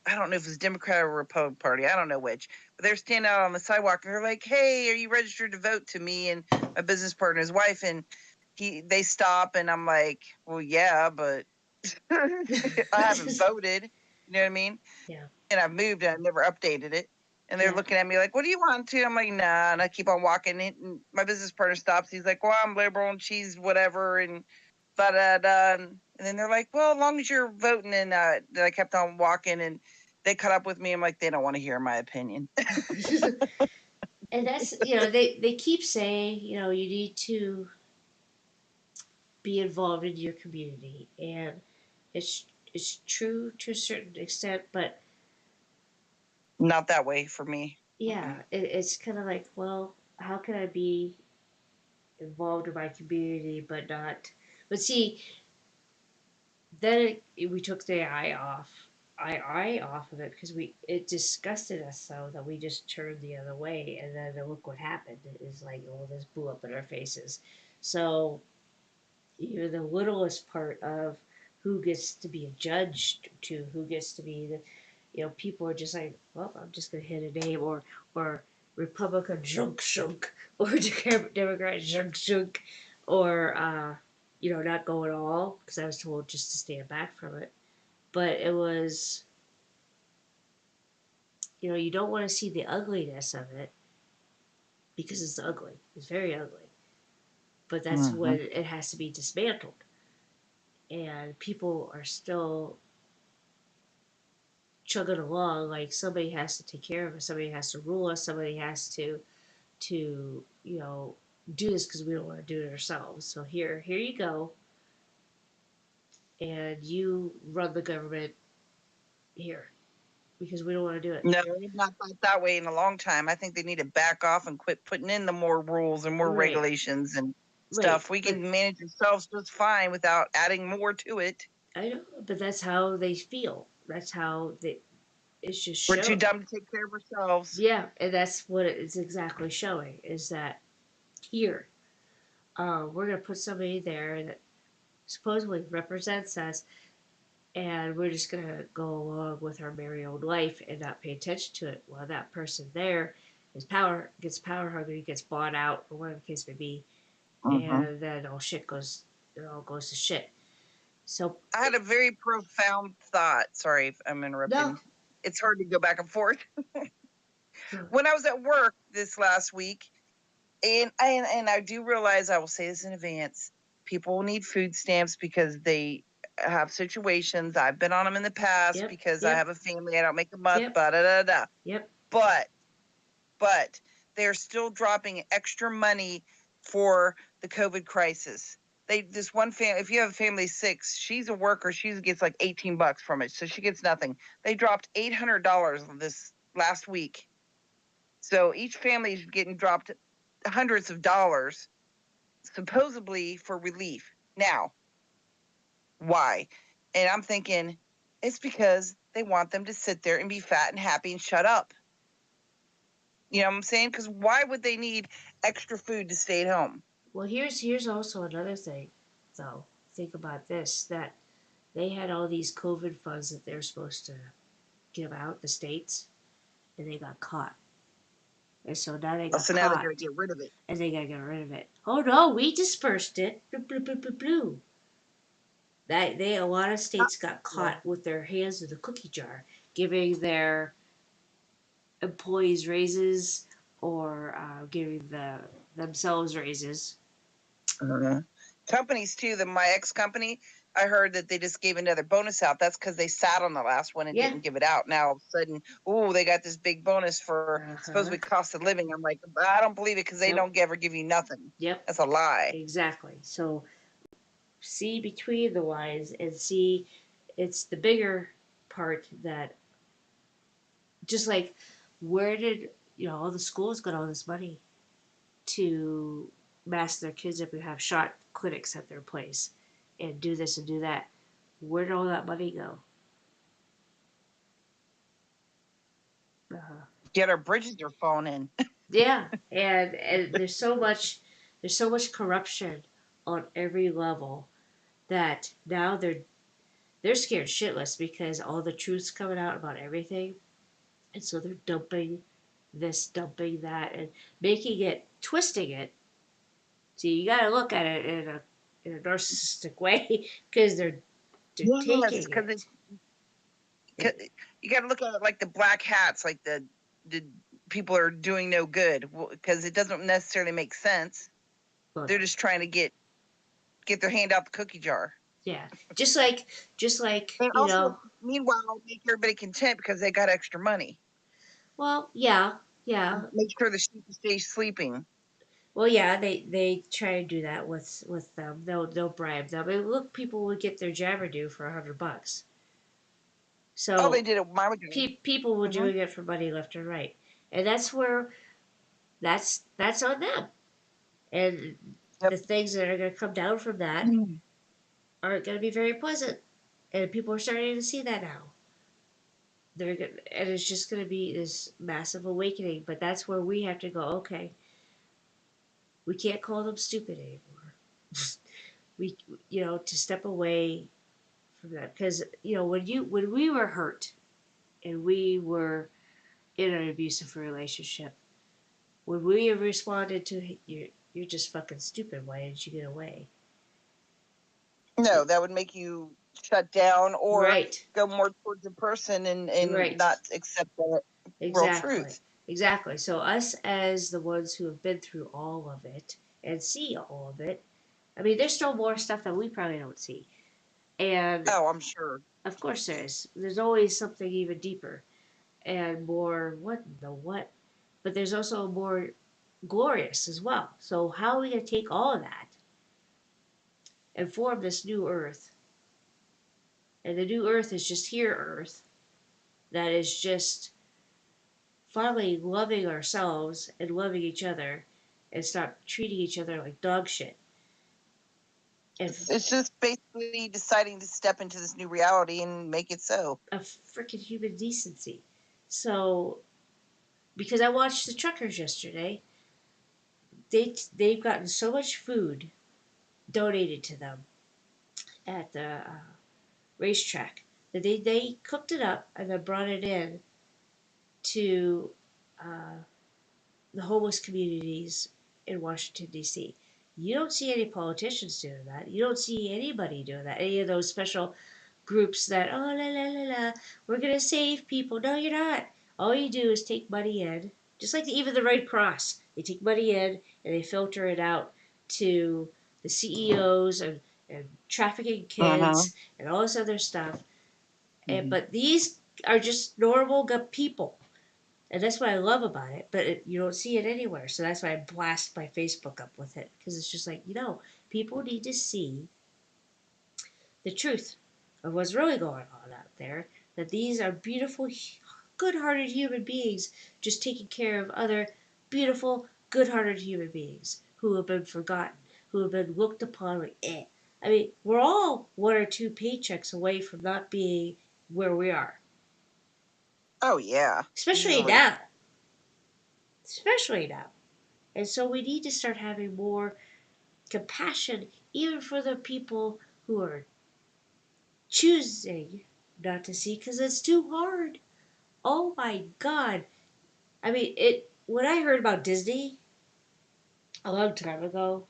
I don't know if it was Democrat or Republican Party, I don't know which, but they're standing out on the sidewalk and they're like, "Hey, are you registered to vote?" to me and my business partner, his wife, and they stop and I'm like, "Well, yeah, but I haven't voted." You know what I mean? yeah, And I've moved and I've never updated it. And they're yeah. looking at me like, "What do you want to?" I'm like, "Nah," and I keep on walking. And my business partner stops. He's like, "Well, I'm liberal and she's whatever," and da da da. And then they're like, "Well, as long as you're voting," and then I kept on walking, and they caught up with me. I'm like, they don't want to hear my opinion. And that's, they keep saying, you need to be involved in your community, and it's true to a certain extent, but Not that way for me. yeah, it's kind of like, well, how can I be involved in my community but not, but see, then we took the eye off of it, because it disgusted us so that we just turned the other way, and then look what happened. It is like, oh, this blew up in our faces. So the littlest part of who gets to be a judge, to who gets to be the, people are just like, well, I'm just gonna hit a name, or Republican junk shunk, or Democrat junk shunk, or not go at all, because I was told just to stand back from it. But it was, you don't want to see the ugliness of it, because it's ugly. It's very ugly. But that's Mm-hmm. when it has to be dismantled. And people are still chugging along like somebody has to take care of us, somebody has to rule us, somebody has to do this because we don't want to do it ourselves. So here you go, and you run the government here because we don't want to do it. No, I've not thought that way in a long time. I think they need to back off and quit putting in the more rules and more Right. regulations and Right. stuff. We can manage ourselves just fine without adding more to it. I know, but that's how they feel. That's how they. It's just We're too show. dumb to take care of ourselves. Yeah, and that's what it's exactly showing is that here, we're gonna put somebody there that supposedly represents us, and we're just gonna go along with our merry old life and not pay attention to it. Well, that person there is gets power hungry, gets bought out, or whatever the case may be, Mm-hmm. and then it all goes to shit. So I had a very profound thought. Sorry if I'm interrupting. no, It's hard to go back and forth. no, When I was at work this last week, and I do realize, I will say this in advance, people need food stamps because they have situations. I've been on them in the past yep, because I yep, have a family. I don't make a month. yep, Da da da. yep, But they're still dropping extra money for the COVID crisis. This one family, if you have a family of 6, she's a worker, she gets like $18 from it, so she gets nothing. They dropped $800 this last week, so each family is getting dropped hundreds of dollars, supposedly for relief. Now, why? And I'm thinking it's because they want them to sit there and be fat and happy and shut up. You know what I'm saying? Because why would they need extra food to stay at home? Well, here's also another thing, though. Think about this: that they had all these COVID funds that they're supposed to give out, the states, and they got caught. And so now they got So now they got to caught, get rid of it. and they gotta get rid of it. Oh no, we dispersed it. Blue, blue, blue, blue, blue. That a lot of states got caught with their hands in the cookie jar, giving their employees raises or giving themselves raises. Companies too. My ex company, I heard that they just gave another bonus out. That's because they sat on the last one and Yeah. didn't give it out. Now all of a sudden, oh, they got this big bonus for supposedly cost of living. I'm like, I don't believe it because they don't ever give you nothing. Yep. That's a lie. Exactly. So see between the lines and see it's the bigger part that just like where did all the schools get all this money to mask their kids up and have shot clinics at their place and do this and do that? Where did all that money go? Yet our bridges are falling in. Yeah, and there's so much corruption on every level that now they're scared shitless because all the truth's coming out about everything, and so they're dumping this, dumping that, and twisting it. So you got to look at it in a narcissistic way because they're Yes, taking because it. you got to look at it like the black hats, like the people are doing no good because it doesn't necessarily make sense. Well, They're just trying to get their hand out the cookie jar. yeah, just like And also, meanwhile, make everybody content because they got extra money. Well, yeah, yeah. Make sure the sheep stays sleeping. Well, yeah, they try to do that with them. They'll bribe them. And look, people would get their jabber due for $100. Oh, they So did it. people were doing it for money left and right, and that's where that's on them. And the things that are going to come down from that aren't going to be very pleasant, and people are starting to see that now. And it's just going to be this massive awakening. But that's where we have to go. Okay, we can't call them stupid anymore. we to step away from that because when we were hurt and we were in an abusive relationship, when we responded to you're just fucking stupid, why didn't you get away? No, that would make you shut down or Right. go more towards the person and Right. not accept the real Exactly. truth. Exactly. So us as the ones who have been through all of it and see all of it, I mean, there's still more stuff that we probably don't see. And Oh, I'm sure. of course there is. There's always something even deeper and more what the what. But there's also more glorious as well. So how are we going to take all of that and form this new earth? And the new earth is just here earth that is just finally loving ourselves and loving each other and stop treating each other like dog shit. And It's just basically deciding to step into this new reality and make it so. a freaking human decency. So, because I watched the truckers yesterday, they've gotten so much food donated to them at the racetrack that they cooked it up and then brought it in to uh, the homeless communities in Washington, D.C. You don't see any politicians doing that. You don't see anybody doing that. Any of those special groups that, oh, la, la, la, la, we're going to save people. No, you're not. All you do is take money in, just like even the Red Cross. They take money in and they filter it out to the CEOs and trafficking Uh-huh. kids and all this other stuff. Mm-hmm. But these are just normal people. And that's what I love about it, but you don't see it anywhere. So that's why I blast my Facebook up with it. Because it's just like, people need to see the truth of what's really going on out there. That these are beautiful, good hearted human beings just taking care of other beautiful, good hearted human beings who have been forgotten, who have been looked upon like, eh. I mean, we're all one or two paychecks away from not being where we are. Oh yeah, Especially easily. now. Especially now. And so we need to start having more compassion, even for the people who are choosing not to see because it's too hard. Oh my God. I mean, when I heard about Disney a long time ago,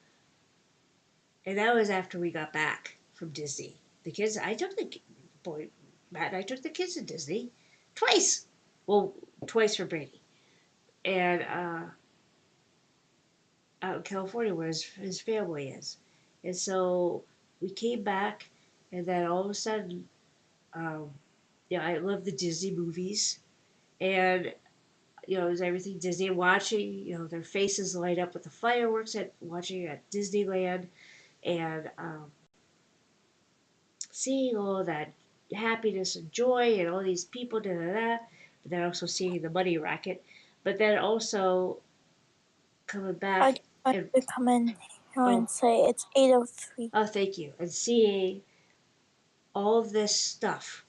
and that was after we got back from Disney. The kids, I took the boy, Matt and I took the kids to Disney twice. Well, twice for Brady. And out in California where his family is. And so we came back, and then all of a sudden, um, I love the Disney movies, and it was everything Disney. Watching, their faces light up with the fireworks at watching at Disneyland, and seeing all that happiness and joy and all these people, da da da. But then also seeing the money racket, but then also coming I back want and to come in here oh and say it's 8:03. oh thank you, and seeing all of this stuff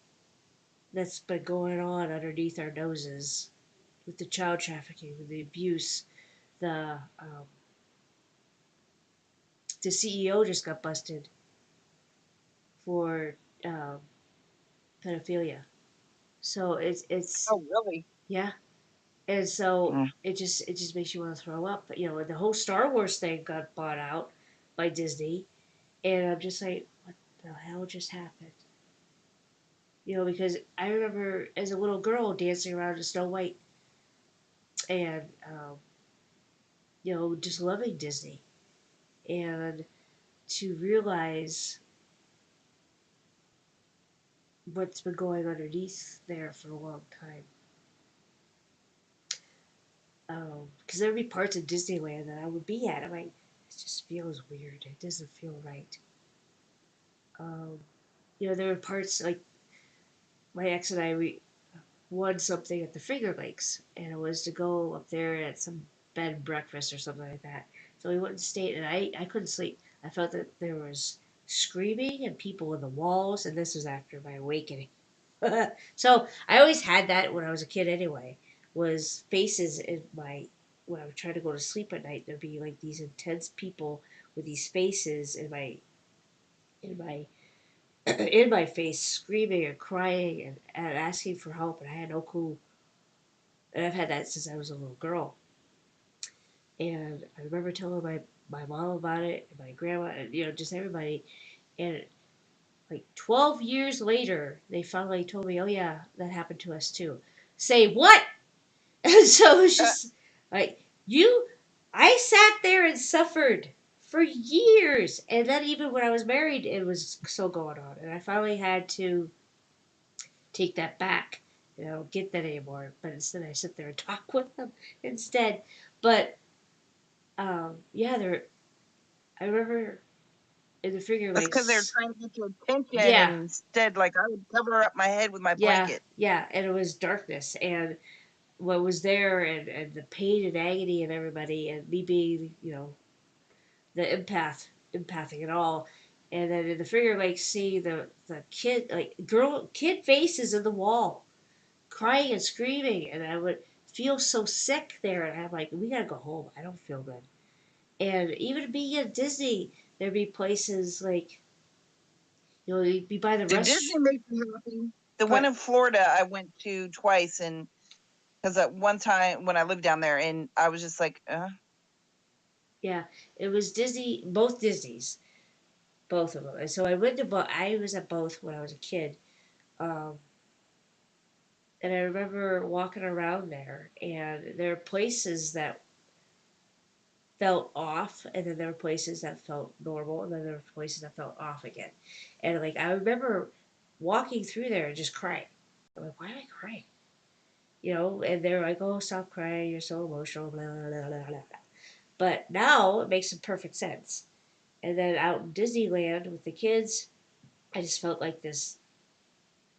that's been going on underneath our noses with the child trafficking, with the abuse, the the CEO just got busted for um, pedophilia. So it's Oh really? yeah, and so Mm. it just makes you want to throw up. But the whole Star Wars thing got bought out by Disney, and I'm just like, what the hell just happened? Because I remember as a little girl dancing around in Snow White and just loving Disney, and to realize what's been going underneath there for a long time. Because there'd be parts of Disneyland that I would be at. I'm like, it just feels weird. It doesn't feel right. Um, there were parts like my ex and I won something at the Finger Lakes, and it was to go up there at some bed and breakfast or something like that. So we went and stayed, and I couldn't sleep. I felt that there was screaming and people in the walls, and this was after my awakening. So I always had that when I was a kid anyway, was faces in my when I would try to go to sleep at night, there'd be like these intense people with these faces in my in my face screaming and crying and asking for help, and I had no clue. And I've had that since I was a little girl. And I remember telling my mom about it and my grandma and just everybody, and like 12 years later they finally told me, oh yeah, that happened to us too. Say what? And so it was just like, I sat there and suffered for years. And then even when I was married, it was still going on. And I finally had to take that back. I don't get that anymore. But instead, I sit there and talk with them instead. But yeah, I remember in the figure That's because they're lakes. trying to get your attention, Yeah, and instead, like, I would cover up my head with my yeah, blanket. yeah. And it was darkness. And what was there, and the pain and agony of everybody, and me being, the empathic and all. And then in the figure lakes, see the kid, like kid faces in the wall, crying and screaming, and I would feel so sick there, and I'm like, we gotta go home. I don't feel good. And even being at Disney, there'd be places like, you'd be by the Did Disney rush. make you happy? The one But in Florida I went to twice, and because at one time when I lived down there, and I was just like, yeah, it was Disney, both Disneys, both of them. And so I went to both. I was at both when I was a kid. Um, and I remember walking around there, and there are places that felt off, and then there were places that felt normal, and then there were places that felt off again. And like I remember walking through there and just crying. I'm like, why am I crying? And they're like, oh, stop crying, you're so emotional, blah blah blah blah blah. But now it makes some perfect sense. And then out in Disneyland with the kids, I just felt like this,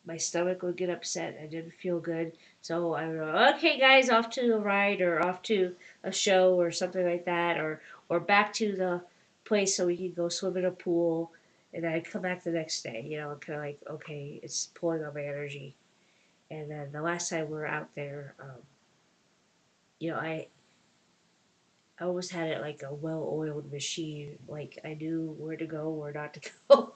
my stomach would get upset. I didn't feel good. So I would go, okay, guys, off to a ride or off to a show or something like that, or back to the place so we could go swim in a pool. And then I'd come back the next day, kind of like, okay, it's pulling on my energy. And then the last time we were out there, I almost had it like a well-oiled machine. Like I knew where to go, where not to go.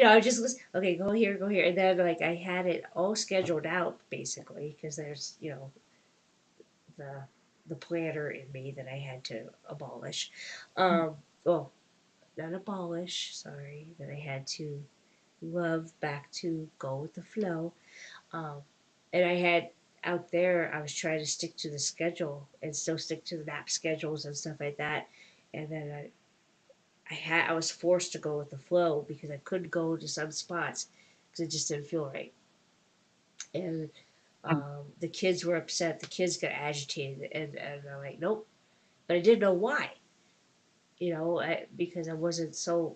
I just was okay. Go here, and then like I had it all scheduled out basically because there's the the planner in me that I had to abolish. Well, not abolish. Sorry, that I had to love back to go with the flow. Um, and I had out there, I was trying to stick to the schedule and still stick to the map schedules and stuff like that. And then I was forced to go with the flow because I couldn't go to some spots because it just didn't feel right. And the kids were upset. The kids got agitated, and I'm like, nope. But I didn't know why. Because I wasn't so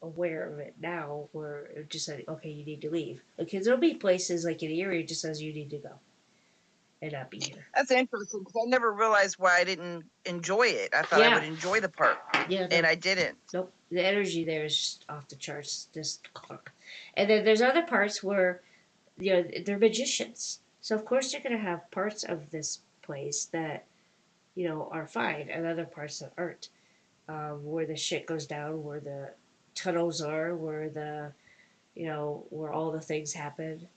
aware of it now. Where it just said, okay, you need to leave. Because there'll be places like in Erie, it just says you need to go and not be here. that's interesting because I never realized why I didn't enjoy it. I thought I Yeah, would enjoy the park, yeah, and no, I didn't. nope. The energy there is just off the charts. Just, and then there's other parts where they're magicians. So of course they're gonna have parts of this place that are fine, and other parts that aren't. Where the shit goes down, where the tunnels are, where where all the things happen.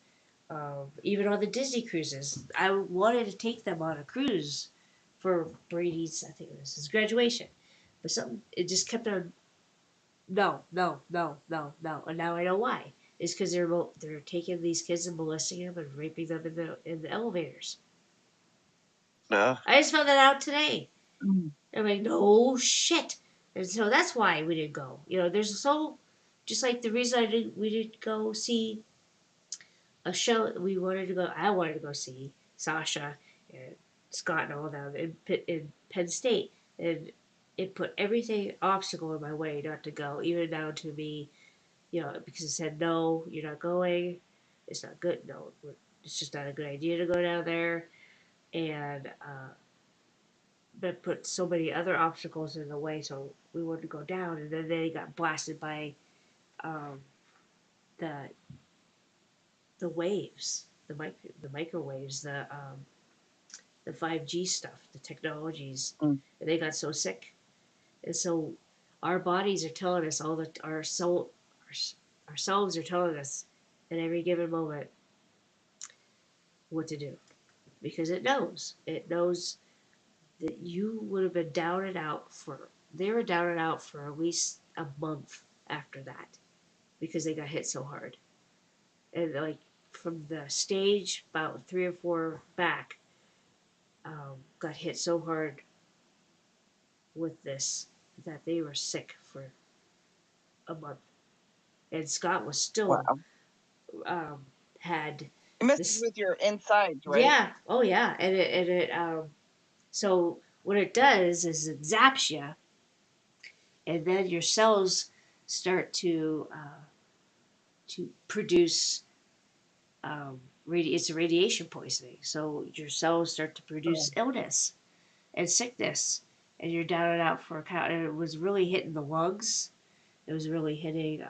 Even on the Disney cruises, I wanted to take them on a cruise for Brady's. I think it was his graduation, but something it just kept on. No, no, no, no, no, and now I know why. It's because they're taking these kids and molesting them and raping them in the elevators. No. I just found that out today. Mm. I'm like, no shit. And so that's why we didn't go. There's so, just like the reason we didn't go see a show we wanted to go. I wanted to go see Sasha and Scott and all them in Penn State, and it put everything obstacle in my way not to go, even down to me, because it said no, you're not going. It's not good. No, it's just not a good idea to go down there, and but put so many other obstacles in the way, so we wanted to go down, and then they got blasted by um, the the waves, the microwaves, the 5G stuff, the technologies, Mm. and they got so sick. And so our bodies are telling us ourselves are telling us at every given moment what to do because it knows that you would have been down and out for they were down and out for at least a month after that because they got hit so hard. And like from the stage about 3 or 4 back, got hit so hard with this that they were sick for a month, and Scott was still Wow. had It messes this. with your insides, right? Yeah, oh yeah, and it so what it does is it zaps you, and then your cells start to produce it's a radiation poisoning. So your cells start to Oh. produce illness and sickness, and you're down and out for a count. And it was really hitting the lungs. It was really hitting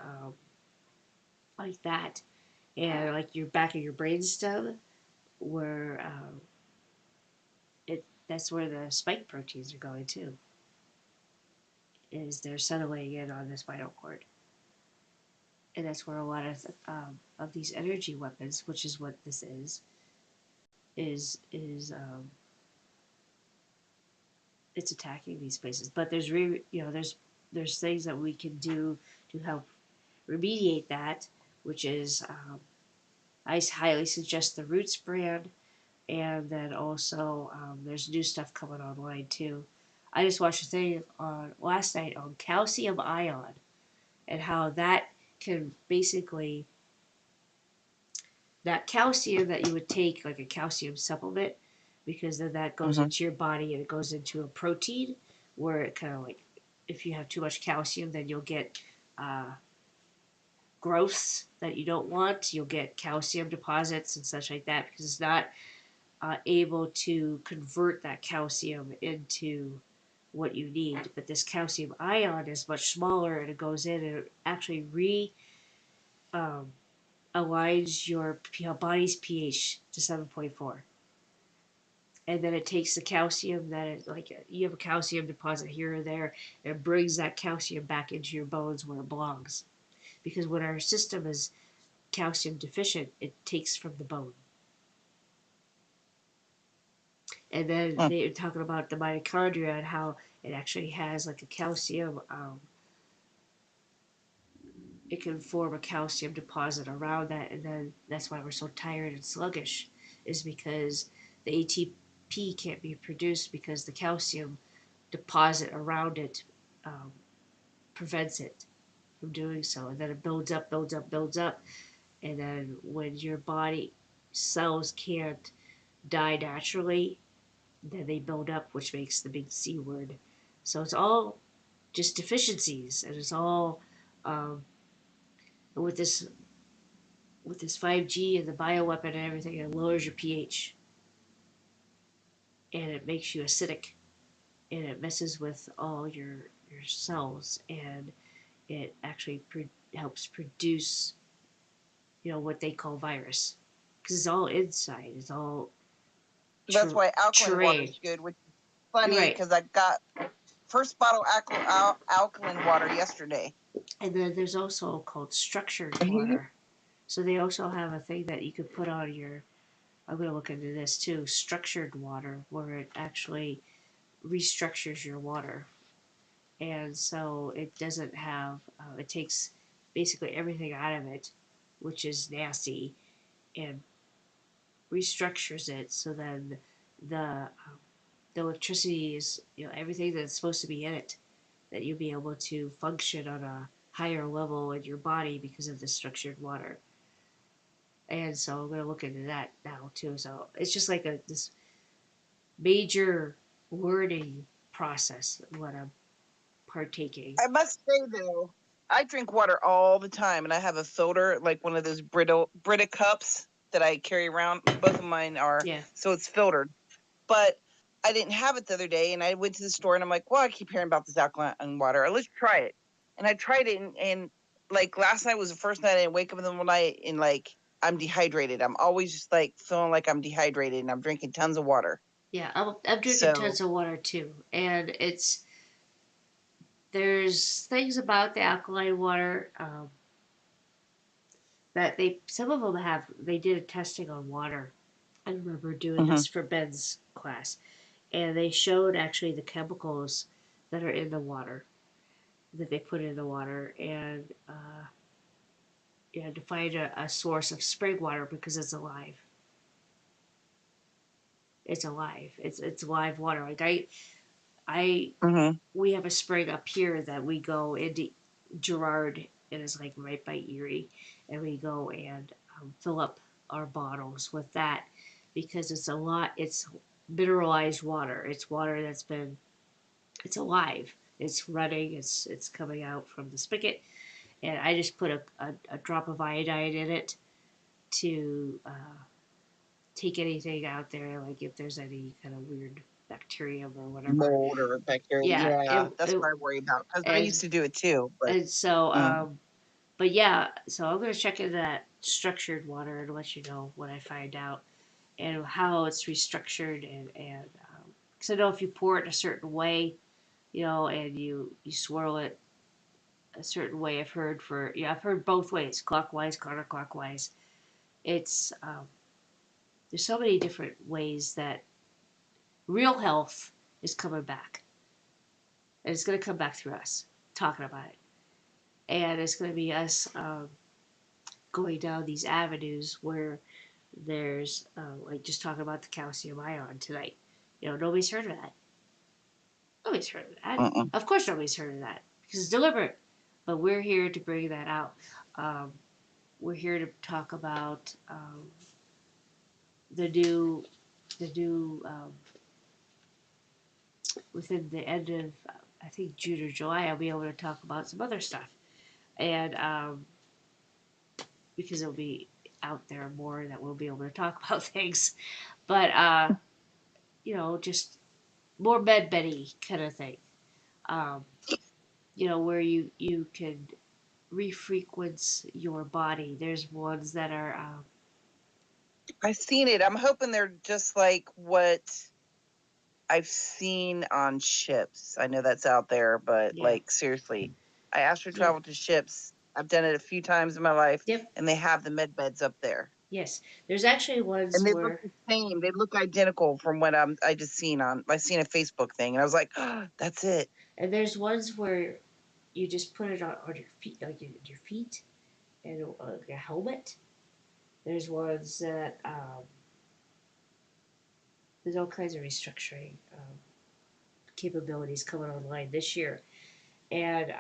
like that, and like your back of your brainstem, where that's where the spike proteins are going to. Is they're settling in on the spinal cord, and that's where a lot of these energy weapons, which is what this is it's attacking these places. But there's things that we can do to help remediate that, which is I highly suggest the Roots brand, and then also there's new stuff coming online too. I just watched a thing on last night on calcium ion and how that can basically that calcium that you would take like a calcium supplement, because then that goes Mm-hmm. into your body and it goes into a protein where it kind of like if you have too much calcium then you'll get uh, growths that you don't want. You'll get calcium deposits and such like that because it's not able to convert that calcium into what you need. But this calcium ion is much smaller and it goes in and it actually um, aligns your body's pH to 7.4. And then it takes the calcium that is like you have a calcium deposit here or there, and it brings that calcium back into your bones where it belongs. Because when our system is calcium deficient, it takes from the bone. And then Mm. they're talking about the mitochondria and how it actually has like a calcium. It can form a calcium deposit around that, and then that's why we're so tired and sluggish, is because the ATP can't be produced because the calcium deposit around it um, prevents it from doing so, and then it builds up, builds up, builds up, and then when your body cells can't die naturally, then they build up, which makes the big C word. So it's all just deficiencies, and it's all um, with this 5G and the bioweapon and everything. It lowers your pH and it makes you acidic and it messes with all your cells and it actually helps produce what they call virus because it's all inside. It's all That's why alkaline water terrain. is good, which is You're funny right. because I got first bottle alkaline water yesterday. And then there's also called structured Mhm. water. So they also have a thing that you could put on your. I'm going to look into this too. Structured water, where it actually restructures your water, and so it doesn't have. It takes basically everything out of it, which is nasty, and restructures it so then the electricity is everything that's supposed to be in it that you'll be able to function on a higher level in your body because of the structured water. And so I'm gonna look into that now too. So it's just like this major learning process what I'm partaking. I must say though, I drink water all the time, and I have a filter, like one of those Brita cups that I carry around. Both of mine are, Yeah. so it's filtered. But I didn't have it the other day, and I went to the store, and I'm like, well, I keep hearing about this alkaline water. Let's try it. And I tried it, and like last night was the first night I didn't wake up in the middle of the night and like I'm dehydrated. I'm always just like feeling like I'm dehydrated, and I'm drinking tons of water. Yeah, I'm drinking So tons of water too, and there's things about the alkaline water that some of them they did a testing on water. I remember doing mhm. this for Ben's class, and they showed actually the chemicals that are in the water that they put in the water, and you had to find a source of spring water because it's alive. It's alive. It's live water. Like Mm-hmm. we have a spring up here that we go into Girard. It is like right by Erie, and we go and fill up our bottles with that because it's a lot. It's mineralized water. It's water that's been. It's alive. It's running. It's coming out from the spigot, and I just put a drop of iodine in it to take anything out there, like if there's any kind of weird bacterium or whatever. Mold or bacteria. Yeah, Yeah, that's what I worry about because I and used to do it too. But and so mm. but yeah, so I'm gonna check into that structured water and let you know what I find out and how it's restructured and because I know if you pour it a certain way, and you swirl it a certain way. I've heard both ways, clockwise, counterclockwise. It's there's so many different ways that real health is coming back, and it's gonna come back through us talking about it, and it's gonna be us going down these avenues where there's like just talking about the calcium ion tonight. Nobody's heard of that. Nobody's heard of that. Mm-mm. Of course, nobody's heard of that because it's deliberate. But we're here to bring that out. Um, we're here to talk about the new, the new within the end of I think June or July. I'll be able to talk about some other stuff, and because it'll be out there more that we'll be able to talk about things. But just more med Betty kind of thing. Um, where you can refrequence your body. There's ones that are I've seen it. I'm hoping they're just like what I've seen on ships. I know that's out there, but yeah, like seriously, I astro yeah, traveled to ships. I've done it a few times in my life, yep, and they have the med beds up there, yes. There's actually and ones they look where the same. They look identical from what I just seen on. I seen a Facebook thing, and I was like, oh, that's it. and there's ones where you just put it on your feet, like your feet, and like a helmet. There's ones that there's all kinds of restructuring capabilities coming online this year, and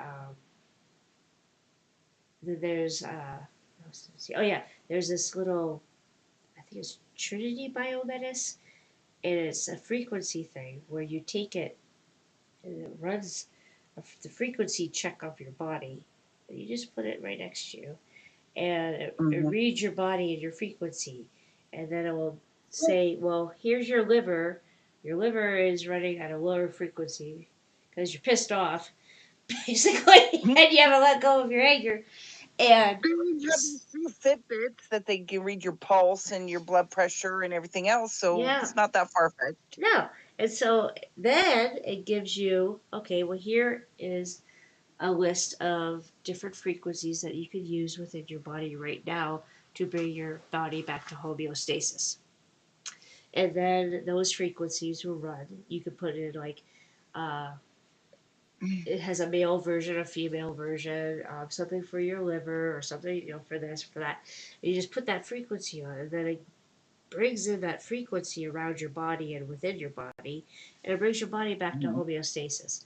there's oh yeah, there's this little I think it's Trinity Biometis, and it's a frequency thing where you take it and it runs the frequency check of your body. And you just put it right next to you, and it Mm-hmm. reads your body and your frequency, and then it will say, "Well, here's your liver. Your liver is running at a lower frequency because you're pissed off, basically, and you haven't let go of your anger." And You have these few Fitbits that they can read your pulse and your blood pressure and everything else, so yeah, it's not that far fetched. no, and so then it gives you okay. Well, here is a list of different frequencies that you could use within your body right now to bring your body back to homeostasis. And then those frequencies will run. You could put in like, uh, it has a male version, a female version, something for your liver or something, for this, for that. And you just put that frequency on, and then it brings in that frequency around your body and within your body, and it brings your body back to homeostasis.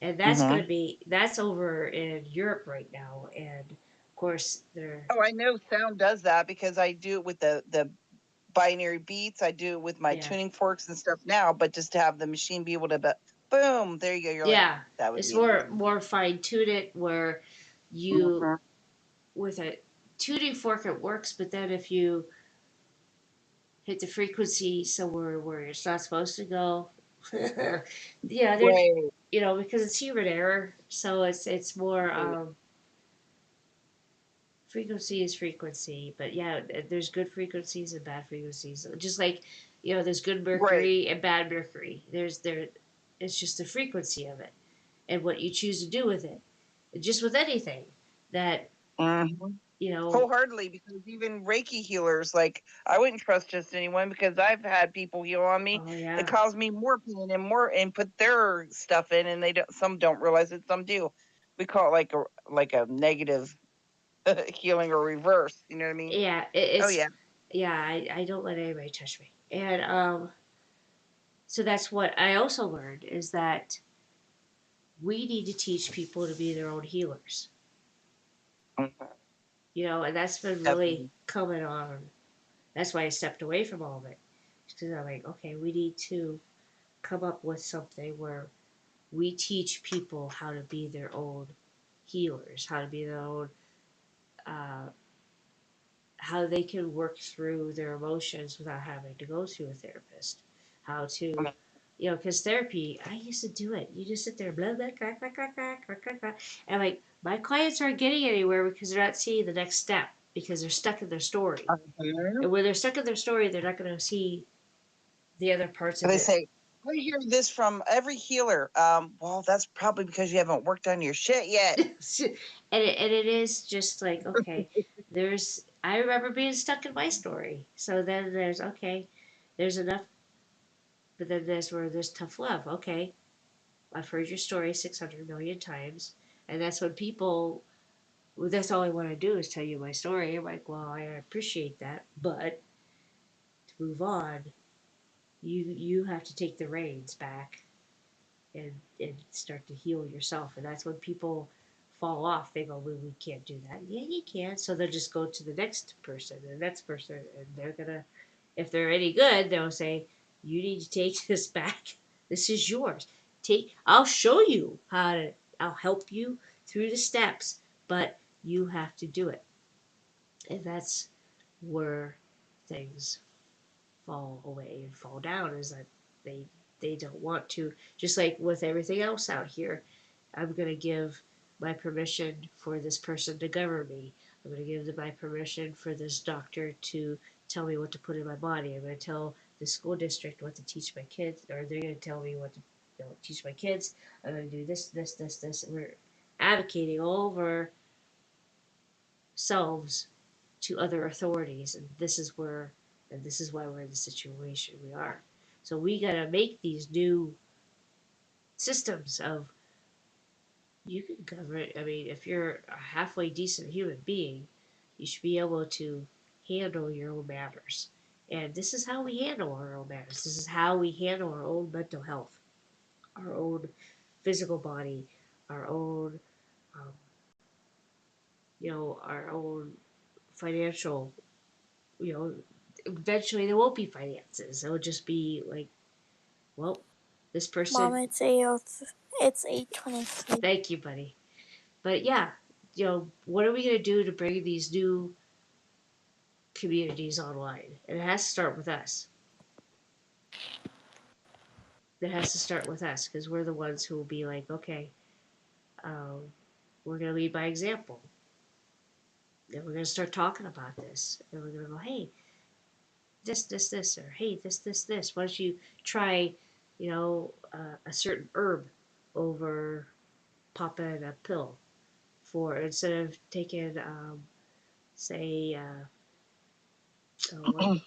And Mm-hmm. that's over in Europe right now, and of course they're Oh, I know sound does that because I do it with the binary beats. I do it with my yeah, tuning forks and stuff now, but just to have the machine be able to, boom, there you go. You're like, yeah, that would it's be amazing. more fine tuned it where you Mm-hmm. with a tuning fork it works, but then if you hit the frequency somewhere where it's not supposed to go, yeah, they're Right. because it's human error, so it's more Right. frequency is frequency, but yeah, there's good frequencies and bad frequencies. Just like there's good Right. mercury and bad mercury. It's just the frequency of it and what you choose to do with it. Just with anything that Mm-hmm. you know. Wholeheartedly, because even Reiki healers, like I wouldn't trust just anyone because I've had people heal on me Oh that yeah, cause me more pain and more and put their stuff in, and they don't. Some don't realize it. Some do. We call it like a negative healing or reverse. You know what I mean? yeah. Oh It's yeah. yeah. I don't let anybody touch me, and So that's what I also learned is that we need to teach people to be their own healers. And that's been really Definitely. coming on. That's why I stepped away from all of it. Because I'm like, okay, we need to come up with something where we teach people how to be their own healers, how to be their own, uh, how they can work through their emotions without having to go to a therapist, how to, because therapy, I used to do it. You just sit there, blah, blah, crack, crack, crack, crack, crack, crack, crack. And like, my clients aren't getting anywhere because they're not seeing the next step because they're stuck in their story. Mhm. And when they're stuck in their story, they're not going to see the other parts of They it. say, I hear this from every healer. Well, that's probably because you haven't worked on your shit yet. And it is just like, okay, I remember being stuck in my story. So then there's, okay, there's enough, but then there's where there's tough love. Okay, I've heard your story 600 million times. And that's when people, well, that's all I want to do is tell you my story. I'm like, well, I appreciate that. But to move on, you have to take the reins back and start to heal yourself. And that's when people fall off. They go, well, we can't do that. Yeah, you can. So they'll just go to the next person, and the next person, and they're gonna, if they're any good, they'll say, you need to take this back. This is yours. I'll show you how to. I'll help you through the steps, but you have to do it. And that's where things fall away and fall down is that they they don't want to, just like with everything else out here. I'm going to give my permission for this person to govern me. I'm going to give them my permission for this doctor to tell me what to put in my body. I'm going to tell the school district what to teach my kids, or they're going to tell me what to teach my kids. I'm going to do this. We're advocating over selves to other authorities, and this is why we're in the situation we are. So we got to make these new systems of, you can govern. I mean, if you're a halfway decent human being, you should be able to handle your own matters. And this is how we handle our own matters. This is how we handle our own mental health, our own physical body, our own, um, our own financial. You know, eventually there won't be finances. It'll just be like, well, this Mom, person. it's 8:23. Thank you, buddy. But yeah, what are we gonna do to bring these new communities online? And it has to start with us. It has to start with us because we're the ones who will be like, okay, um, we're gonna lead by example, and we're gonna start talking about this, and we're gonna go, hey, this, or hey, this. Why don't you try, a certain herb over popping a pill for instead of taking, say,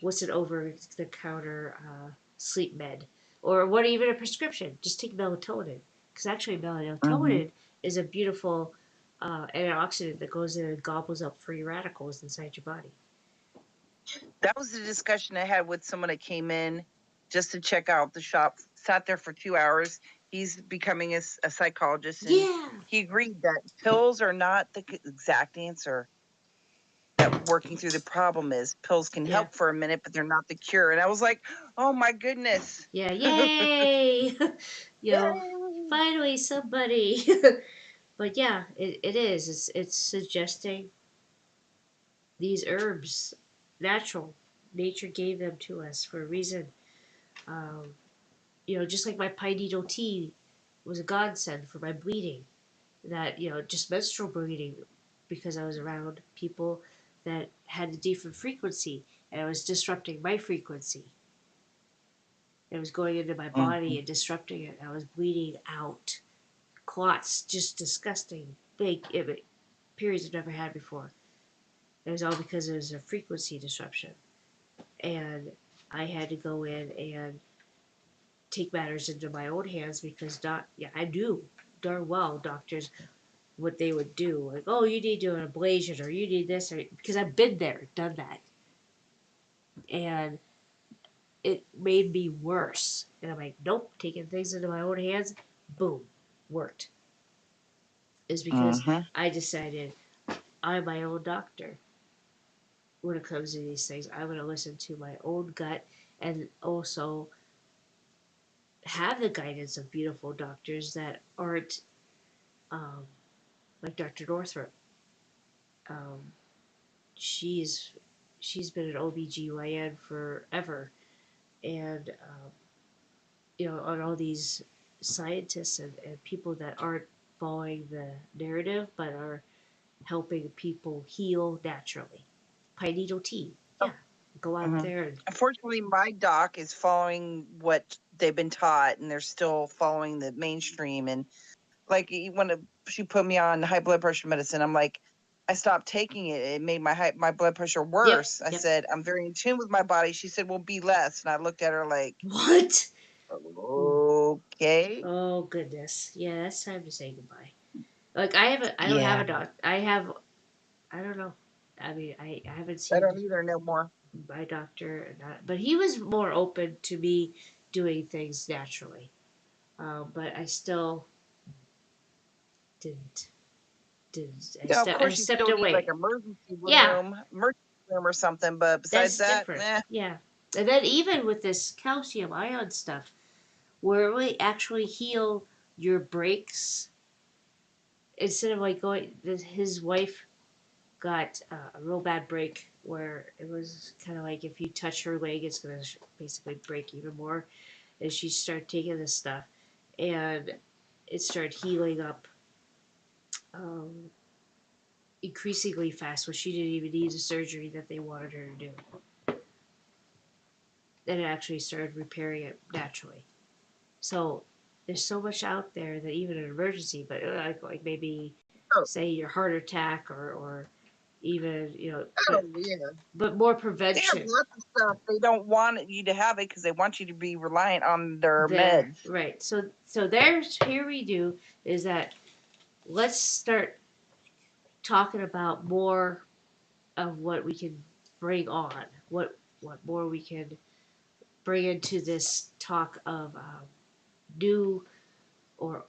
what's an over the counter sleep med, or what even a prescription? Just take melatonin, because actually Mhm. melatonin is a beautiful antioxidant that goes in and gobbles up free radicals inside your body. That was the discussion I had with someone that came in just to check out the shop. Sat there for 2 hours. He's becoming a psychologist, and Yeah, he agreed that pills are not the exact answer. That working through the problem is pills can yeah, help for a minute, but they're not the cure. And I was like, oh my goodness. yeah, yay! Yo, Yay. finally somebody. But yeah, it is. It's suggesting these herbs, natural. Nature gave them to us for a reason. Um, just like my pine needle tea was a godsend for my bleeding. That, just menstrual bleeding, because I was around people that had a different frequency and it was disrupting my frequency. It was going into my body Mhm. and disrupting it. I was bleeding out. Clots, just disgusting. Big periods I've never had before. It was all because it was a frequency disruption. And I had to go in and take matters into my own hands because I knew darn well doctors what they would do, like, oh, you need to an ablation or you need this, or because I've been there, done that, and it made me worse. And I'm like, nope, taking things into my own hands, boom, worked. Is because Mm-hmm. I decided I'm my own doctor when it comes to these things. I'm going to listen to my own gut and also have the guidance of beautiful doctors that aren't um, like Dr. Northrup. Um, she's she's been an OBGYN forever, and on all these scientists and people that aren't following the narrative but are helping people heal naturally. Pine needle tea, yeah, go out Mm-hmm. there and Unfortunately, my doc is following what they've been taught, and they're still following the mainstream. And like when she put me on high blood pressure medicine, I'm like, I stopped taking it. It made my blood pressure worse. I yep. said, I'm very in tune with my body. She said, well, be less. And I looked at her like, What? okay. Oh goodness, yeah, that's time to say goodbye. Like I don't have Yeah, a doc. I don't know. I mean, I haven't I seen don't either no more. my doctor, but he was more open to me doing things naturally. But I still didn't. Didn't. Yeah, of I course you stepped still need like away. emergency Yeah, room or something. But besides that's that, different. eh. Yeah, and then even with this calcium ion stuff, where we actually heal your breaks instead of like going. His wife got a real bad break where it was kind of like if you touch her leg, it's gonna basically break even more. And she started taking this stuff, and it started healing up um, increasingly fast. Where she didn't even need the surgery that they wanted her to do, and it actually started repairing it naturally. So there's so much out there that even an emergency, but like maybe Oh, say your heart attack or even oh yeah. but more They have prevention. lots of stuff. They don't want you to have it because they want you to be reliant on their There, meds. right. So there's here we do is that let's start talking about more of what we can bring on, what more we can bring into this talk of new or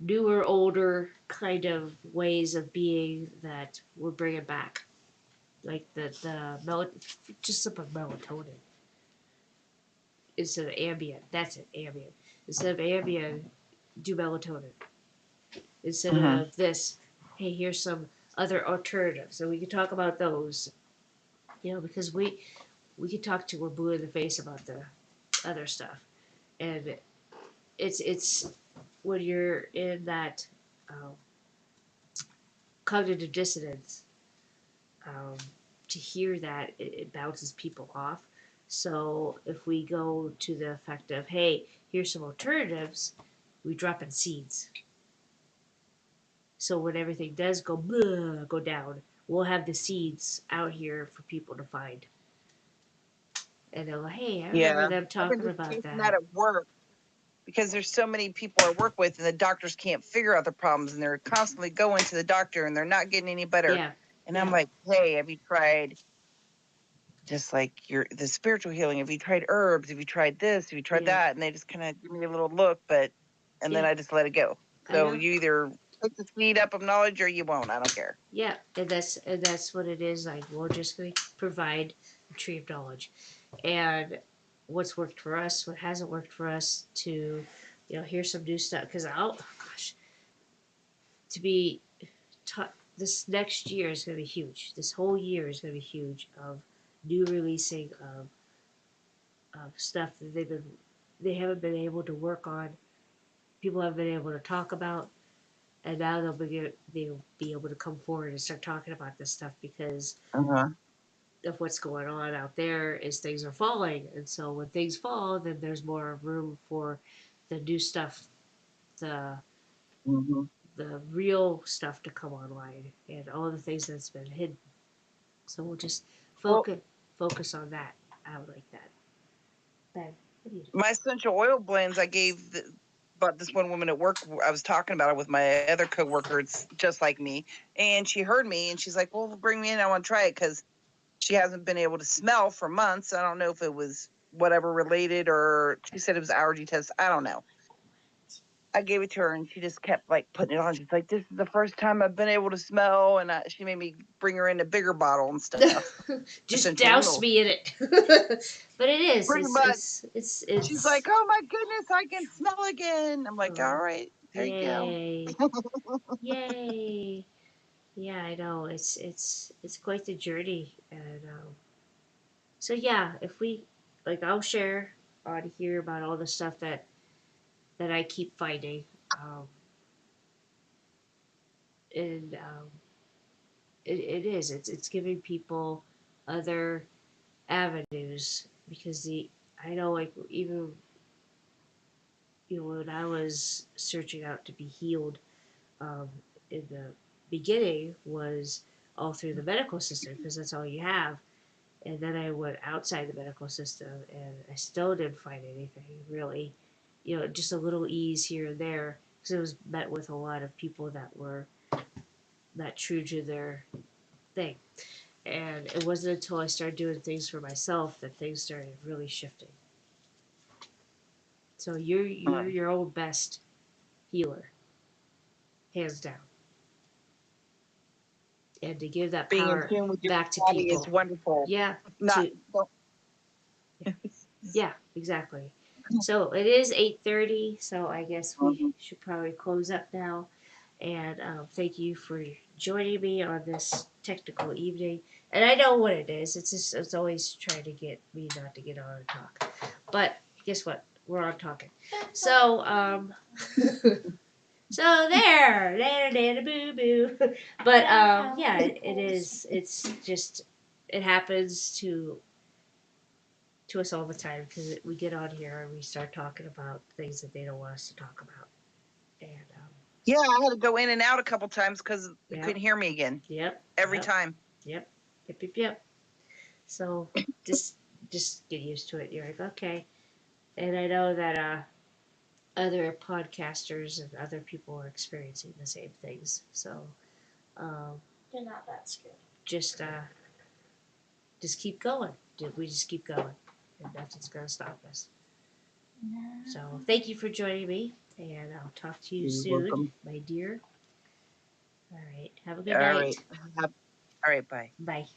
newer, older kind of ways of being that we're bringing back, like just some of melatonin instead of Ambien. That's it, Ambien. Instead of Ambien, do melatonin. Instead Mm-hmm. of this, hey, here's some other alternatives, and we can talk about those. Because we could talk to we're blue in the face about the other stuff, and it's when you're in that um, cognitive dissonance. Um, to hear that it bounces people off. So if we go to the effect of, hey, here's some alternatives, we drop in seeds. So when everything does go down, we'll have the seeds out here for people to find. And they'll go, hey, I remember Yeah, them I've been talking just about chasing that that. at work because there's so many people I work with, and the doctors can't figure out the problems, and they're constantly going to the doctor, and they're not getting any better. Yeah. And I'm Yeah. like, hey, have you tried just like the spiritual healing? Have you tried herbs? Have you tried this? Have you tried Yeah. that? And they just kind of give me a little look, and then Yeah. I just let it go. I So know. you either take the speed up of knowledge or you won't. I don't care. Yeah. And that's what it is. Like we're just going to provide a tree of knowledge. And what's worked for us, what hasn't worked for us, to here's some new stuff. Because gosh, to be taught this next year is going to be huge. This whole year is going to be huge of new releasing of stuff that they haven't been able to work on. People haven't been able to talk about, and now they'll be able to come forward and start talking about this stuff because Uh-huh. of what's going on out there is things are falling, and so when things fall, then there's more room for the new stuff, the Mm-hmm. the real stuff to come online, and all the things that's been hidden. So we'll just Well, focus on that. I would like that. Ben, what do you do? my essential oil blends I gave but this one woman at work, I was talking about it with my other coworker. It's just like me, and she heard me, and she's like, "Well, bring me in. I want to try it because she hasn't been able to smell for months. I don't know if it was whatever related, or she said it was allergy test. I don't know. I gave it to her and she just kept like putting it on. She's like, this is the first time I've been able to smell. And she made me bring her in a bigger bottle and stuff. Just douse me in it. But it is. Pretty much. It's She's like, oh my goodness, I can smell again. I'm like, all right, there yay. you go. Yay. Yeah, I know. It's quite the journey. And so yeah, if we like, I'll share on here about all the stuff that I keep finding. And it is. It's giving people other avenues, because I know, like, even when I was searching out to be healed, um, in the beginning was all through the medical system, because that's all you have. And then I went outside the medical system, and I still didn't find anything really, just a little ease here and there, because it was met with a lot of people that were not true to their thing. And it wasn't until I started doing things for myself that things started really shifting. So you're your own best healer, hands down. And to give that Being in power tune with your back to body people. is wonderful. Yeah. Not. Yeah, exactly. So it is 8:30, so I guess we should probably close up now. And thank you for joining me on this technical evening. And I know what it is. It's always trying to get me not to get on and talk. But guess what? We're on talking. So so there, boo boo. But yeah, it is. It's just, it happens to us all the time, because we get on here and we start talking about things that they don't want us to talk about. And yeah, I had to go in and out a couple times because you Yep. couldn't hear me again. Yep. Every Yep. time. Yep. Yep. So just get used to it. You're like, okay. And I know that other podcasters and other people are experiencing the same things. So They're not that scared. just keep going. We just keep going, and nothing's gonna stop us. No. So thank you for joining me, and I'll talk to you You're soon, welcome. my dear. All right. Have a good All night. right. All right. Bye. Bye.